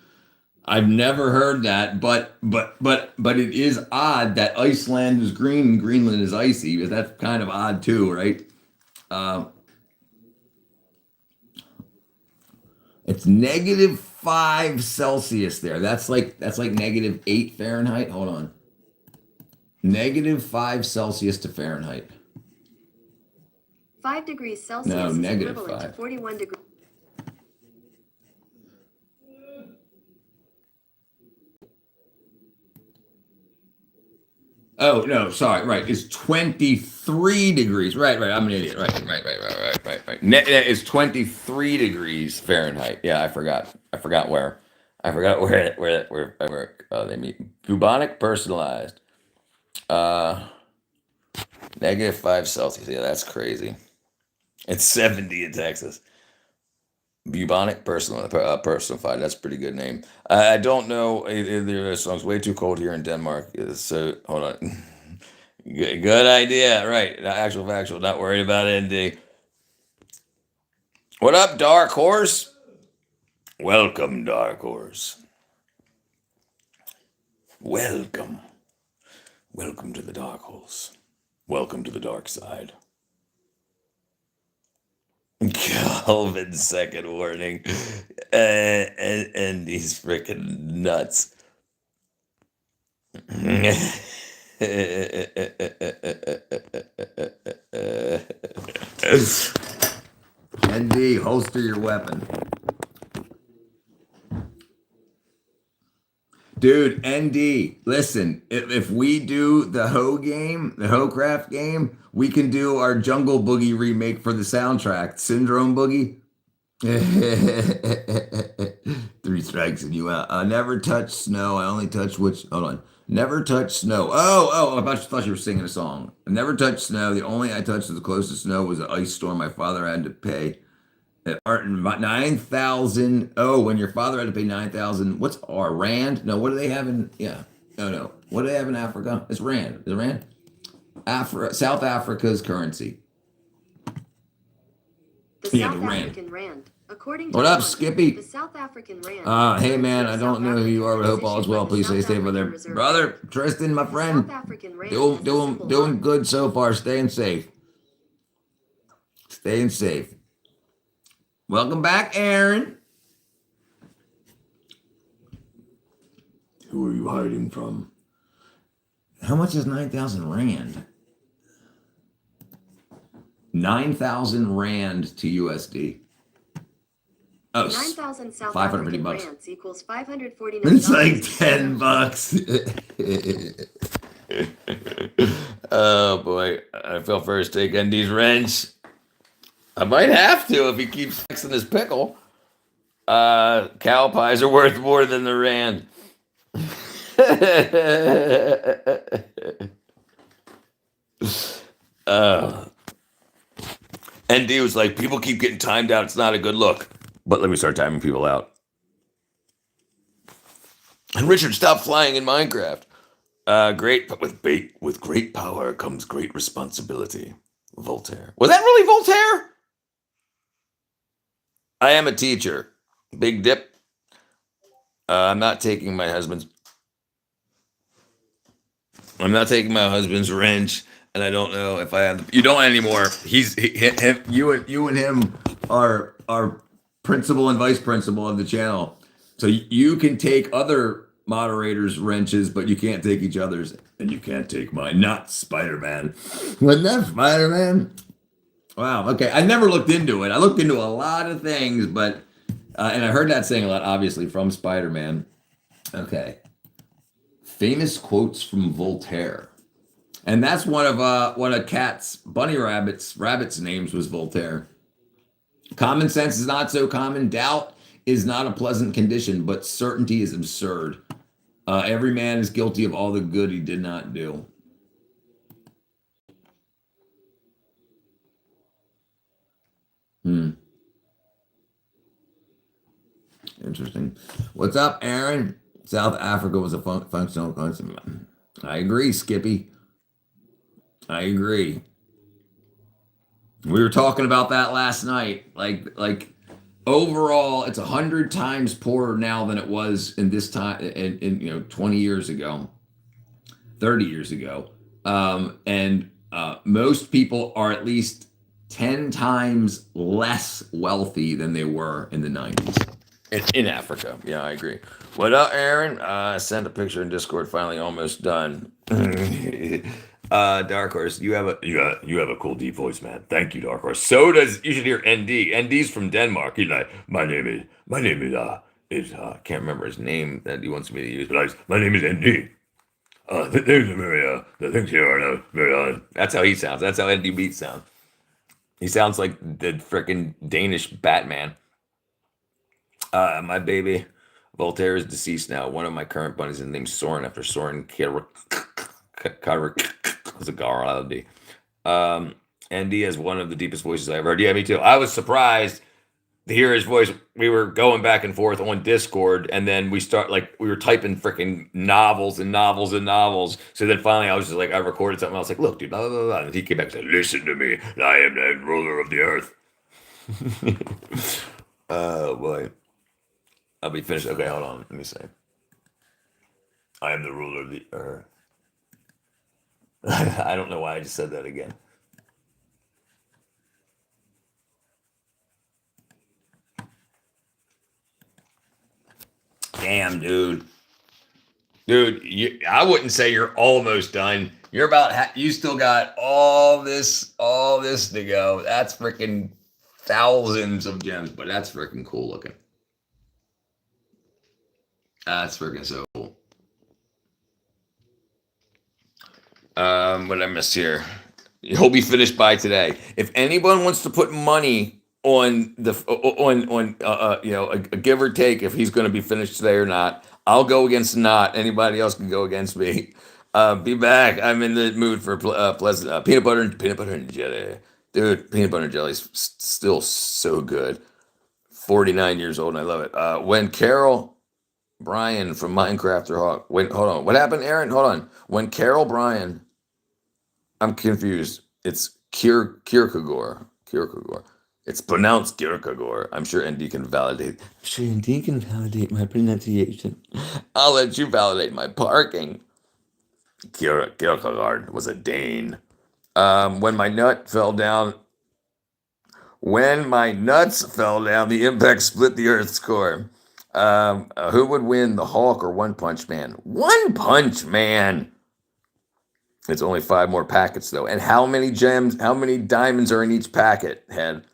I've never heard that, but it is odd that Iceland is green and Greenland is icy, because that's kind of odd too, right? It's -5 Celsius there. That's like -8 Fahrenheit. Hold on. -5 Celsius to Fahrenheit. 5 degrees Celsius No, is negative equivalent to 5. 41 degrees. Oh no, sorry. Right, it's 23 degrees. Right. I'm an idiot. Right. It's 23 degrees Fahrenheit. Yeah, I forgot where. They meet. Bubonic personalized. -5 Celsius. Yeah, that's crazy. It's 70 in Texas. Bubonic personified. That's a pretty good name. I don't know either of those songs. Way too cold here in Denmark. So hold on. Good idea. Right. Actual factual. Not worried about ND. What up, Dark Horse? Welcome, Dark Horse. Welcome. Welcome to the Dark Horse. Welcome to the dark side. Calvin's second warning. And he's freaking nuts. ND, holster your weapon. Dude, ND, listen, if we do the Ho game, the Ho-Craft game, we can do our Jungle Boogie remake for the soundtrack, Syndrome Boogie. 3 strikes and you out. Never touch snow. I only touch which. Hold on. Never touch snow. Oh! I thought you were singing a song. Never touch snow. The only I touched the closest snow was an ice storm my father had to pay. 9,000. Oh, when your father had to pay 9,000. What's R rand? No, what do they have in? Yeah. No. What do they have in Africa? It's rand. Is it rand? South Africa's currency. The South African rand. According to what up, Skippy? The South African rand. Hey man, I don't know who you are, but I hope all is well. Please stay safe over there, brother Tristan, my friend. Doing good so far. Staying safe. Staying safe. Welcome back, Aaron. Who are you hiding from? How much is 9,000 rand? 9,000 rand to USD. Oh, 9,000 South 550 African bucks rands equals $549. It's like $10. Oh boy, I feel first take ND's wrench. I might have to if he keeps fixing his pickle. Cow pies are worth more than the rand. ND was like, people keep getting timed out. It's not a good look. But let me start timing people out. And Richard, stop flying in Minecraft. Great, but with great power comes great responsibility. Voltaire. Was that really Voltaire? I am a teacher. Big dip. I'm not taking my husband's wrench, and I don't know if I have. You don't anymore. You and him are principal and vice principal of the channel, so you can take other moderators' wrenches, but you can't take each other's, and you can't take mine. Not Spider-Man. Wasn't that Spider-Man? Wow. Okay. I never looked into it. I looked into a lot of things, but and I heard that saying a lot, obviously, from Spider-Man. Okay. Famous quotes from Voltaire. And that's one of rabbit's names was Voltaire. Common sense is not so common. Doubt is not a pleasant condition, but certainty is absurd. Every man is guilty of all the good he did not do. Interesting. What's up, Aaron? South Africa was a functional country. I agree, Skippy. I agree. We were talking about that last night. Like overall, it's 100 times poorer now than it was in this time in 20 years ago, 30 years ago. And most people are at least 10 times less wealthy than they were in the 90s. In Africa. Yeah, I agree. What up, Aaron? Send a picture in Discord. Finally, almost done. Dark Horse, you have a cool deep voice, man. Thank you, Dark Horse. So does you should hear ND. ND's from Denmark. He's like, my name is can't remember his name that he wants me to use, but my name is ND. The things here are very That's how he sounds. That's how ND Beats sound. He sounds like the freaking Danish Batman. My baby Voltaire is deceased now. One of my current bunnies is named Soren after Soren Kierkegaard. Andy has one of the deepest voices I ever heard. Yeah, me too. I was surprised to hear his voice. We were going back and forth on Discord, and then we were typing freaking novels and novels and novels. So then finally, I was just like, I recorded something. I was like, "Look, dude, blah blah blah," and he came back and said, "Listen to me. I am the ruler of the earth." Oh boy, I'll be finished. Okay, hold on. Let me say, I am the ruler of the earth. I don't know why I just said that again. Damn, dude. Dude, I wouldn't say you're almost done. You're about, you still got all this to go. That's freaking thousands of gems, but that's freaking cool looking. That's freaking so cool. What I missed here. He'll be finished by today. If anyone wants to put money on the a give or take if he's going to be finished today or not, I'll go against not. Anybody else can go against me. Be back. I'm in the mood for pleasant peanut butter and jelly, dude. Peanut butter and jelly is still so good. 49 years old and I love it. When Carol Bryan from Minecraft or Hawk. Wait, hold on. What happened, Aaron? Hold on. When Carol Bryan, I'm confused. It's Kierkegaard. Kierkegaard. It's pronounced Kierkegaard. I'm sure ND can validate. I'm sure ND can validate my pronunciation. I'll let you validate my parking. Kierkegaard was a Dane. When my nuts fell down, the impact split the Earth's core. Who would win, the Hulk or One Punch Man? One Punch Man. It's only 5 more packets though. And how many diamonds are in each packet, Head?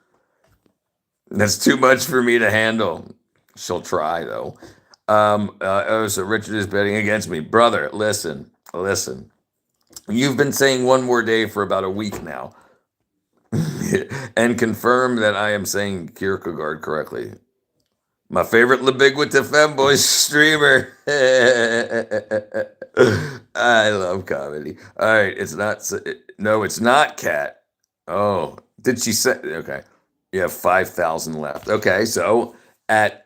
That's too much for me to handle. She'll try though. So Richard is betting against me. Brother, listen. You've been saying one more day for about a week now. And confirm that I am saying Kierkegaard correctly. My favorite Labiguita Femboy streamer. I love comedy. All right, it's not Cat. Oh, did she say? Okay, you have 5,000 left. Okay, so at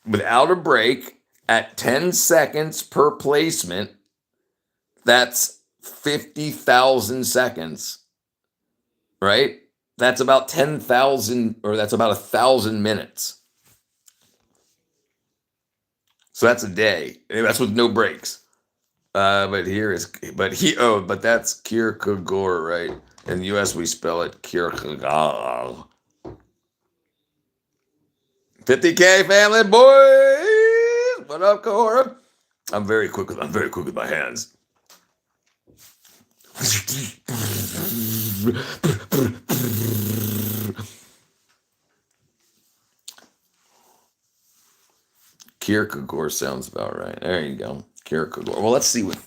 without a break at 10 seconds per placement, that's 50,000 seconds, right? That's about 10,000, or that's about 1,000 minutes. So that's a day. That's with no breaks. But that's Kierkegaard, right? In the US, we spell it Kierkegaard. 50K family boys. What up, Cora? I'm very quick with my hands. Kierkegaard sounds about right. There you go. Kierkegaard. Well, let's see what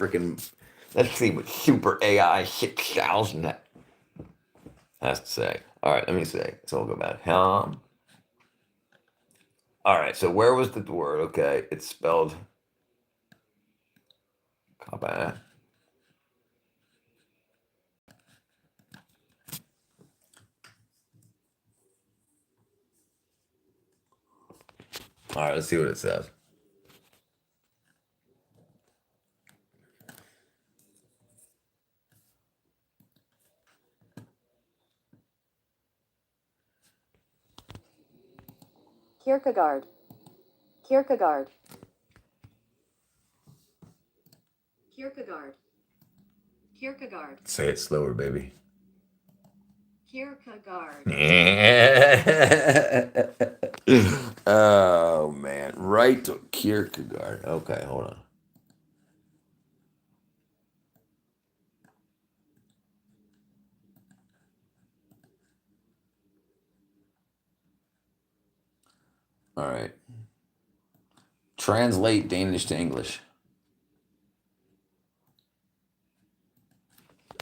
Super AI 6000 has to say. All right, let me say. So we'll go back. All right, so where was the word? Okay, it's spelled. Copy. All right, let's see what it says. Kierkegaard. Kierkegaard. Kierkegaard. Kierkegaard. Say it slower, baby. Kierkegaard. Oh man, right to Kierkegaard. Okay, hold on. All right. Translate Danish to English.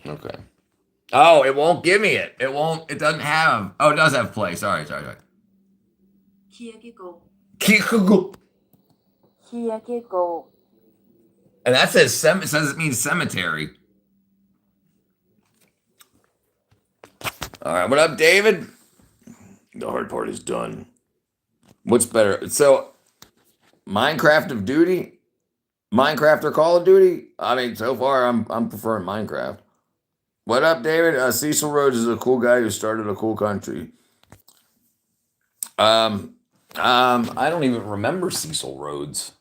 Okay. Oh, it won't give me it. It won't. It doesn't have. Oh, it does have play. Sorry. Kierkegaard. Kierkegaard. Kierkegaard. And that says it means cemetery. All right, what up, David? The hard part is done. What's better? So, Minecraft of Duty, Minecraft or Call of Duty? I mean, so far I'm preferring Minecraft. What up, David? Cecil Rhodes is a cool guy who started a cool country. I don't even remember Cecil Rhodes.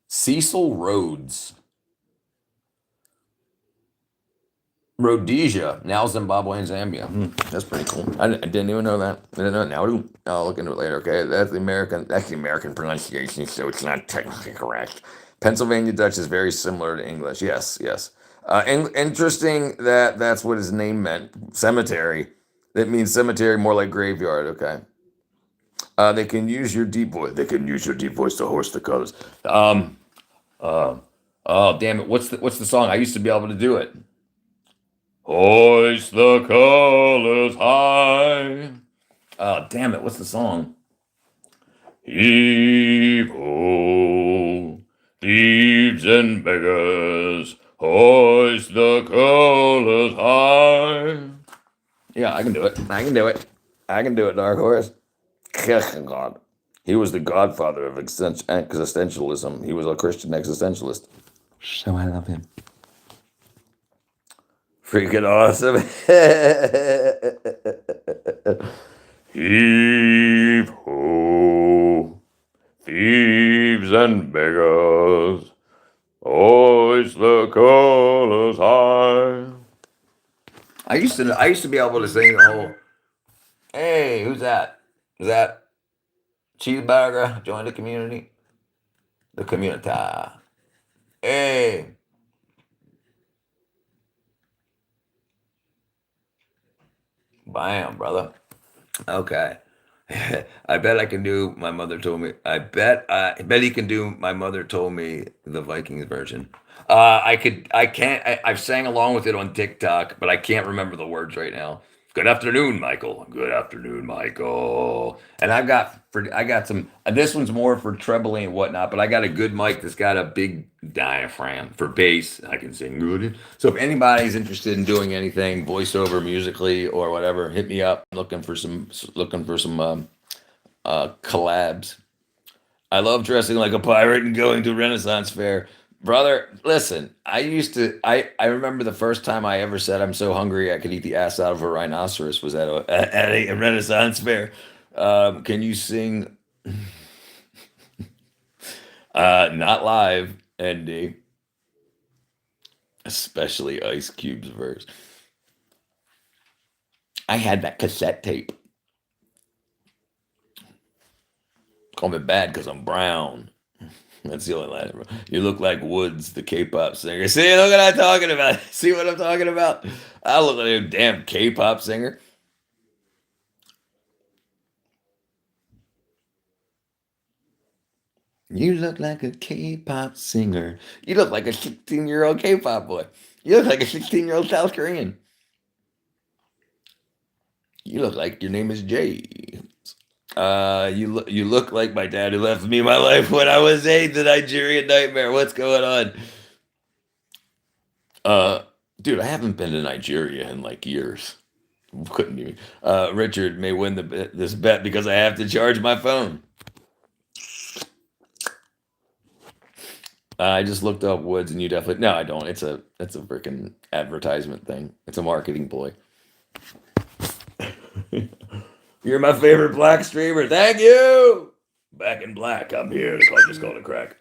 Cecil Rhodes. Rhodesia, now Zimbabwe and Zambia. That's pretty cool. I didn't even know that. I didn't know it. Now I do. I'll look into it later. Okay, that's the American pronunciation, so it's not technically correct. Pennsylvania Dutch is very similar to English. Yes, yes. Interesting that that's what his name meant. Cemetery. That means cemetery, more like graveyard. Okay. They can use your deep voice. They can use your deep voice to hoist the colors. Oh damn it! What's the song? I used to be able to do it. Hoist the colors high. Oh damn it! What's the song? Heave ho, thieves and beggars, hoist the colors high. Yeah, I can do it. I can do it. I can do it, Dark Horse. God. He was the godfather of existentialism. He was a Christian existentialist. So I love him. Freaking awesome. Heave ho, thieves and beggars, hoist the colors high. I used to be able to sing the whole. Hey, who's that? Is that Cheeseburger? Join the community. The community. Hey. Bam, brother. Okay. I bet I can do. My mother told me. I bet he can do. My mother told me the Vikings version. I could. I can't. I've sang along with it on TikTok, but I can't remember the words right now. Good afternoon, Michael. Good afternoon, Michael. And I got some. This one's more for trebling and whatnot, but I got a good mic that's got a big diaphragm for bass. I can sing good. So if anybody's interested in doing anything, voiceover, musically, or whatever, hit me up. Looking for some collabs. I love dressing like a pirate and going to Renaissance fair. Brother, listen, I remember the first time I ever said I'm so hungry I could eat the ass out of a rhinoceros was at a Renaissance fair. Can you sing not live, Andy? Especially Ice Cube's verse. I had that cassette tape. Call me bad because I'm brown. That's the only line. You look like Woods, the K-pop singer. See, look what I'm talking about. See what I'm talking about? I look like a damn K-pop singer. You look like a K-pop singer. You look like a 16-year-old K-pop boy. You look like a 16-year-old South Korean. You look like your name is Jay. You look like my dad who left me my life when I was 8, the Nigerian nightmare. What's going on? Dude, I haven't been to Nigeria in like years. Couldn't even. Richard may win this bet because I have to charge my phone. I just looked up Woods, and you definitely no, I don't. It's a freaking advertisement thing. It's a marketing ploy. You're my favorite black streamer. Thank you. Back in black. I'm here. The club just called it crack.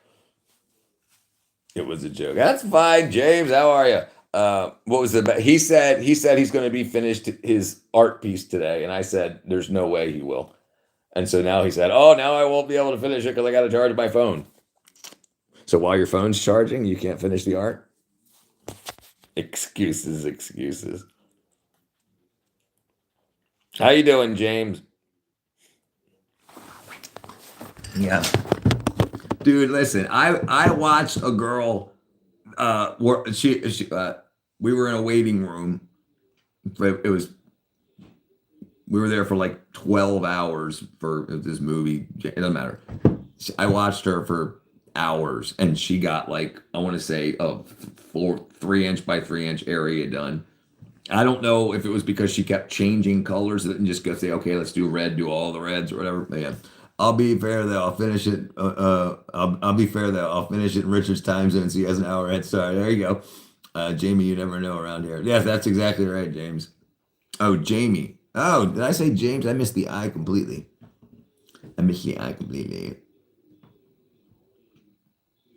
It was a joke. That's fine, James. How are you? What was the? He said he's going to be finished his art piece today, and I said there's no way he will. And so now he said, "Oh, now I won't be able to finish it because I got to charge my phone." So while your phone's charging, you can't finish the art. Excuses, excuses. How you doing, James? Yeah. Dude, listen, I watched a girl we were in a waiting room. It was we were there for like 12 hours for this movie. It doesn't matter. I watched her for hours and she got like I want to say a 3-inch by 3-inch area done. I don't know if it was because she kept changing colors and just go say, okay, let's do red, do all the reds or whatever. But yeah, I'll be fair that I'll finish it. I'll be fair that I'll finish it in Richard's time zone, so he has an hour head start. There you go, Jamie. You never know around here. Yes, that's exactly right, James. Oh, Jamie. Oh, did I say James? I missed the I completely. I missed the I completely.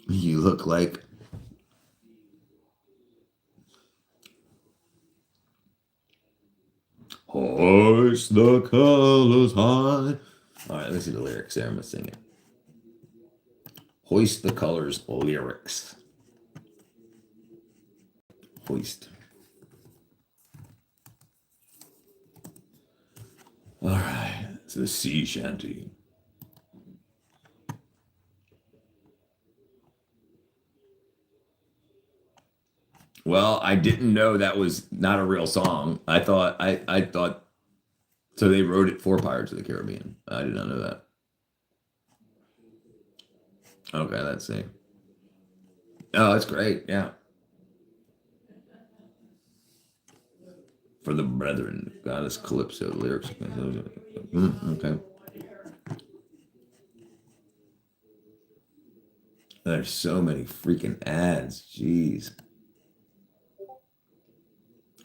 You look like hoist the colors high. All right, let me see the lyrics there. I'm gonna sing it. Hoist the colors lyrics. Hoist. All right, it's the sea shanty. Well, I didn't know that was not a real song. I thought so they wrote it for Pirates of the Caribbean. I did not know that. Okay, let's see. Oh, that's great. Yeah. For the brethren, goddess Calypso lyrics. Okay. There's so many freaking ads. Jeez.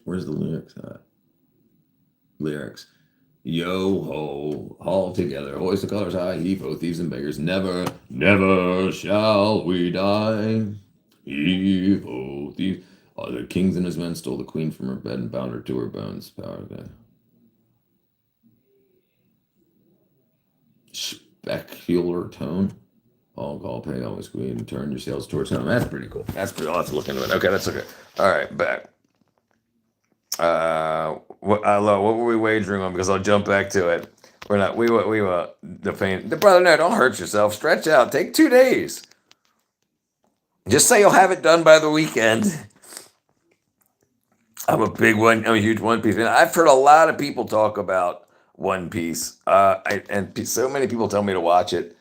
Where's the lyrics at? Lyrics. Yo ho, all together, hoist the colors high, heave ho, thieves and beggars, never, never shall we die. Heave ho, thieves. Oh, the kings and his men stole the queen from her bed and bound her to her bones. Power of God. Specular tone. All call, pay, always queen, and turn your sails towards home. That's pretty cool. That's pretty. I'll have to look into it. Okay, that's okay. All right, back. What were we wagering on? Because I'll jump back to it. We're not. We were the pain. The brother, no, don't hurt yourself. Stretch out. Take 2 days. Just say you'll have it done by the weekend. I'm a huge One Piece fan. I've heard a lot of people talk about One Piece, and so many people tell me to watch it.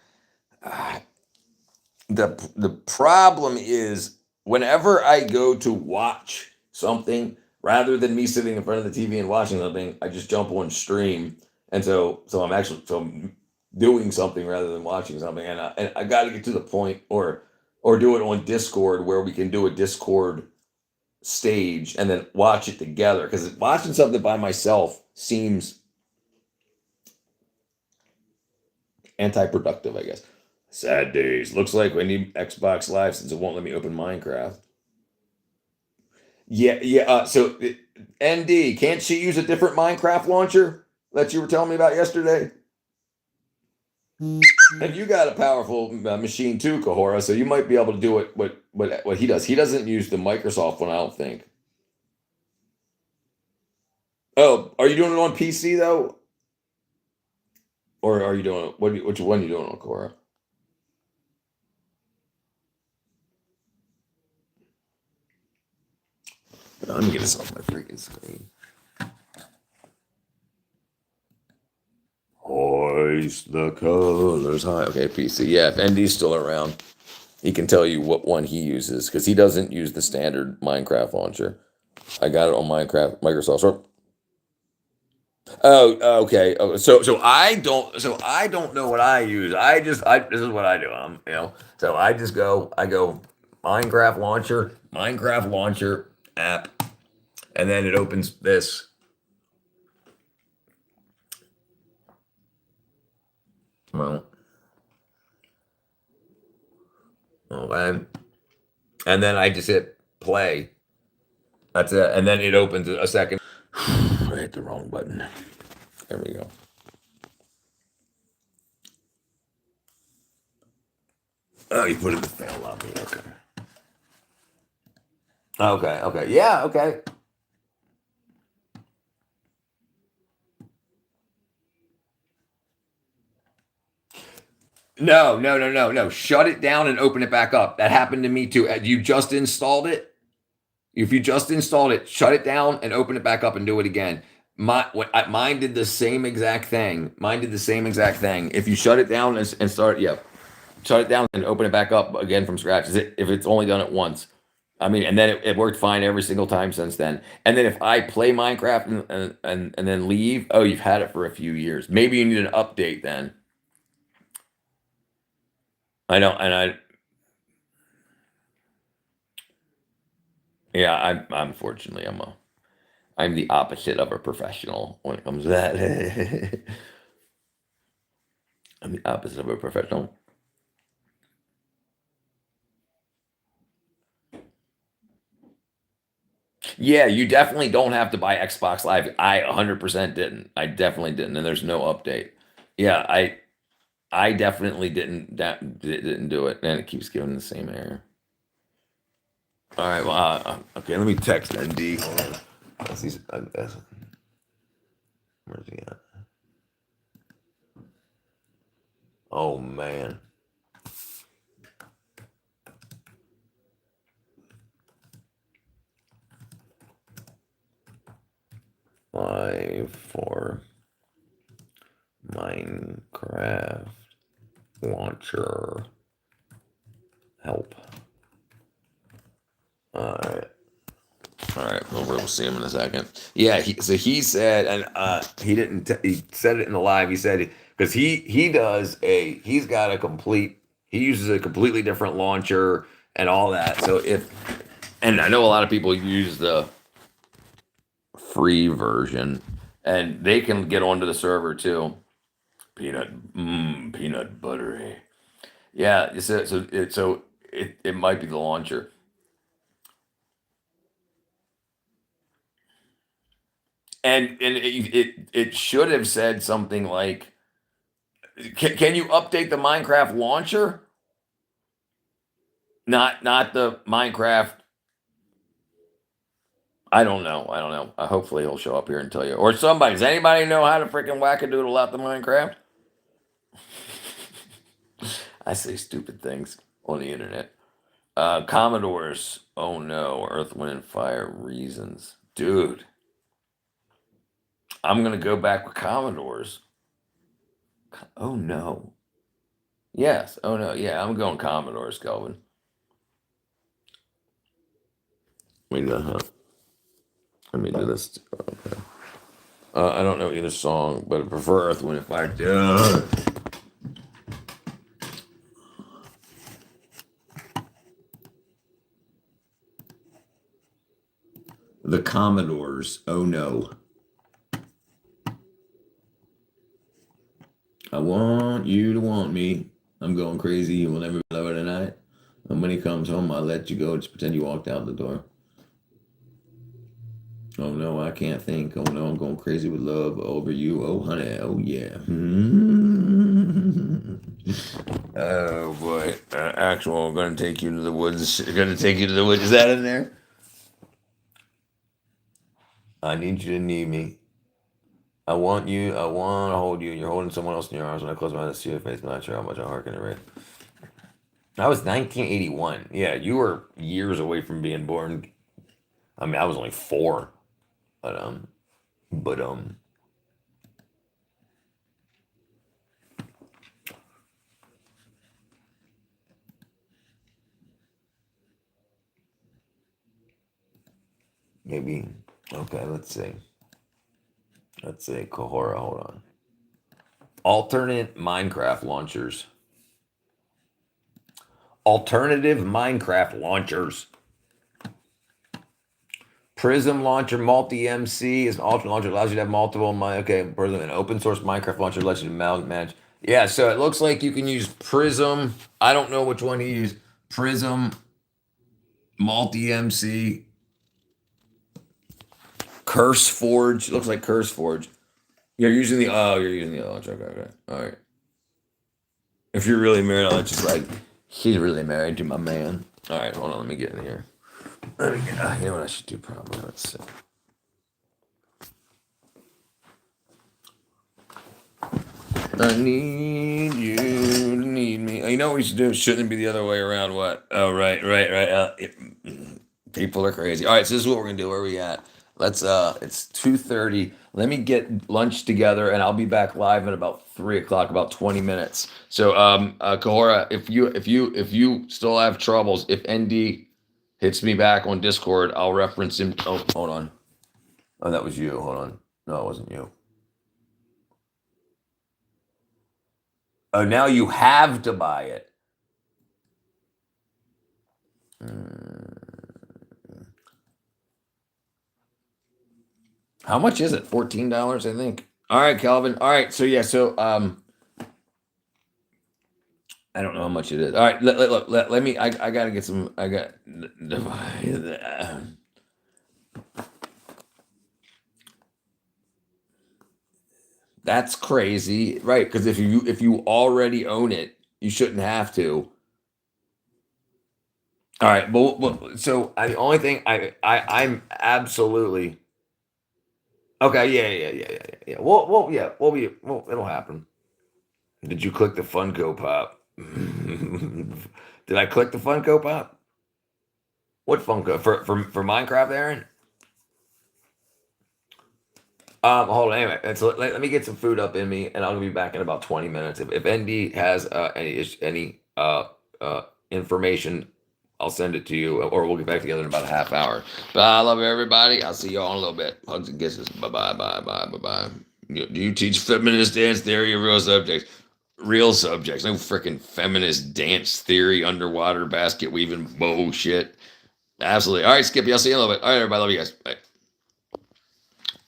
The problem is whenever I go to watch something, rather than me sitting in front of the TV and watching something, I just jump on stream, and so I'm doing something rather than watching something, and I got to get to the point, or do it on Discord where we can do a Discord stage and then watch it together, because watching something by myself seems anti-productive, I guess. Sad days. Looks like I need Xbox Live since it won't let me open Minecraft. Yeah. So ND, can't she use a different Minecraft launcher that you were telling me about yesterday? And you got a powerful machine too, Kahora, so you might be able to do it. What he does. He doesn't use the Microsoft one, I don't think. Oh, are you doing it on PC though, or are you doing which one are you doing on, Kahora? Let me get this off my freaking screen. Hoist the colors high. Okay, PC. Yeah, if ND's still around, he can tell you what one he uses, because he doesn't use the standard Minecraft launcher. I got it on Microsoft Store. Oh, okay. Oh, so I don't know what I use. This is what I do. So I go Minecraft launcher app, and then it opens this. Well, okay. And then I just hit play. That's it. And then it opens a second. I hit the wrong button. There we go. Oh, you put it in the fail lobby. Okay. Okay. Yeah, okay. No. Shut it down and open it back up. That happened to me too. You just installed it. If you just installed it, shut it down and open it back up and do it again. Mine did the same exact thing. If you shut it down and start, shut it down and open it back up again from scratch. If it's only done it once. I mean, and then it worked fine every single time since then. And then if I play Minecraft and then leave, oh, you've had it for a few years. Maybe you need an update then. I know, and yeah, I'm unfortunately I'm the opposite of a professional when it comes to that. I'm the opposite of a professional. Yeah, you definitely don't have to buy Xbox Live. I 100% didn't. I definitely didn't, and there's no update. Yeah, I definitely didn't do it, and it keeps giving the same error. All right, well, okay, let me text ND. Hold on. Where's he at? Oh man. Live for Minecraft launcher help. All right. All right, well, we'll see him in a second. Yeah, so he said, and he didn't. He said it in the live. He said because he's got a complete. He uses a completely different launcher and all that. So and I know a lot of people use the free version, and they can get onto the server too. Peanut buttery. Yeah, so it might be the launcher. And it should have said something like, can you update the Minecraft launcher? Not the Minecraft. I don't know. Hopefully he'll show up here and tell you. Or somebody. Does anybody know how to freaking wackadoodle out the Minecraft? I say stupid things on the internet. Commodores. Oh no. Earth, Wind, and Fire reasons. Dude. I'm going to go back with Commodores. Oh no. Yes. Oh no. Yeah, I'm going Commodores, Kelvin. Wait, let me do this. Okay. I don't know either song, but I prefer Earth, Wind, and Fire. Duh. The Commodores. Oh no. I want you to want me. I'm going crazy. You will never be lower tonight. And when he comes home, I'll let you go. Just pretend you walked out the door. Oh no, I can't think. Oh no, I'm going crazy with love over you. Oh honey, oh yeah. Oh boy, actual. Gonna take you to the woods. Gonna take you to the woods. Is that in there? I need you to need me. I want you. I want to hold you. You're holding someone else in your arms. When I close my eyes, I see your face. I'm not sure how much I hearken to it. That was 1981. Yeah, you were years away from being born. I mean, I was only 4. But maybe. Okay, let's see. Let's say Kahora. Hold on. Alternate Minecraft launchers. Alternative Minecraft launchers. Prism launcher multi MC is an alternate launcher. Allows you to have multiple. Prism, an open source Minecraft launcher lets you to manage. Yeah, so it looks like you can use Prism. I don't know which one you use. Prism, multi MC, Curse Forge. Looks like Curse Forge. You're using the launcher. Okay. All right. If you're really married, I'll let you like. She's really married to my man. All right, hold on. Let me get in here. You know what I should do probably? Let's see. I need you to need me. You know what we should do? Shouldn't it be the other way around? What? Oh, right. People are crazy. All right, so this is what we're gonna do. Where are we at? Let's. It's 2:30. Let me get lunch together, and I'll be back live at about 3:00, about 20 minutes. So, Kahora, if you still have troubles, if ND hits me back on Discord, I'll reference him. Oh, hold on. Oh, that was you. Hold on. No, it wasn't you. Oh, now you have to buy it. How much is it? $14, I think. All right, Calvin. All right, so yeah, so I don't know how much it is. All right, let me. I gotta get some. I got. That's crazy, right? Because if you already own it, you shouldn't have to. All right, but so the only thing I'm absolutely okay. Yeah. Well, it'll happen. Did you click the Funko Pop? Did I click the Funko Pop? What Funko for Minecraft, Aaron? Hold on. Anyway, so let me get some food up in me, and I'll be back in about 20 minutes. If ND has any information, I'll send it to you, or we'll get back together in about a half hour. But I love everybody. I'll see you all in a little bit. Hugs and kisses. Bye. Do you teach feminist dance theory or real subjects? Real subjects. No freaking feminist dance theory, underwater basket weaving bullshit. Absolutely. All right, Skippy. I'll see you in a little bit. All right, everybody. Love you guys. Bye.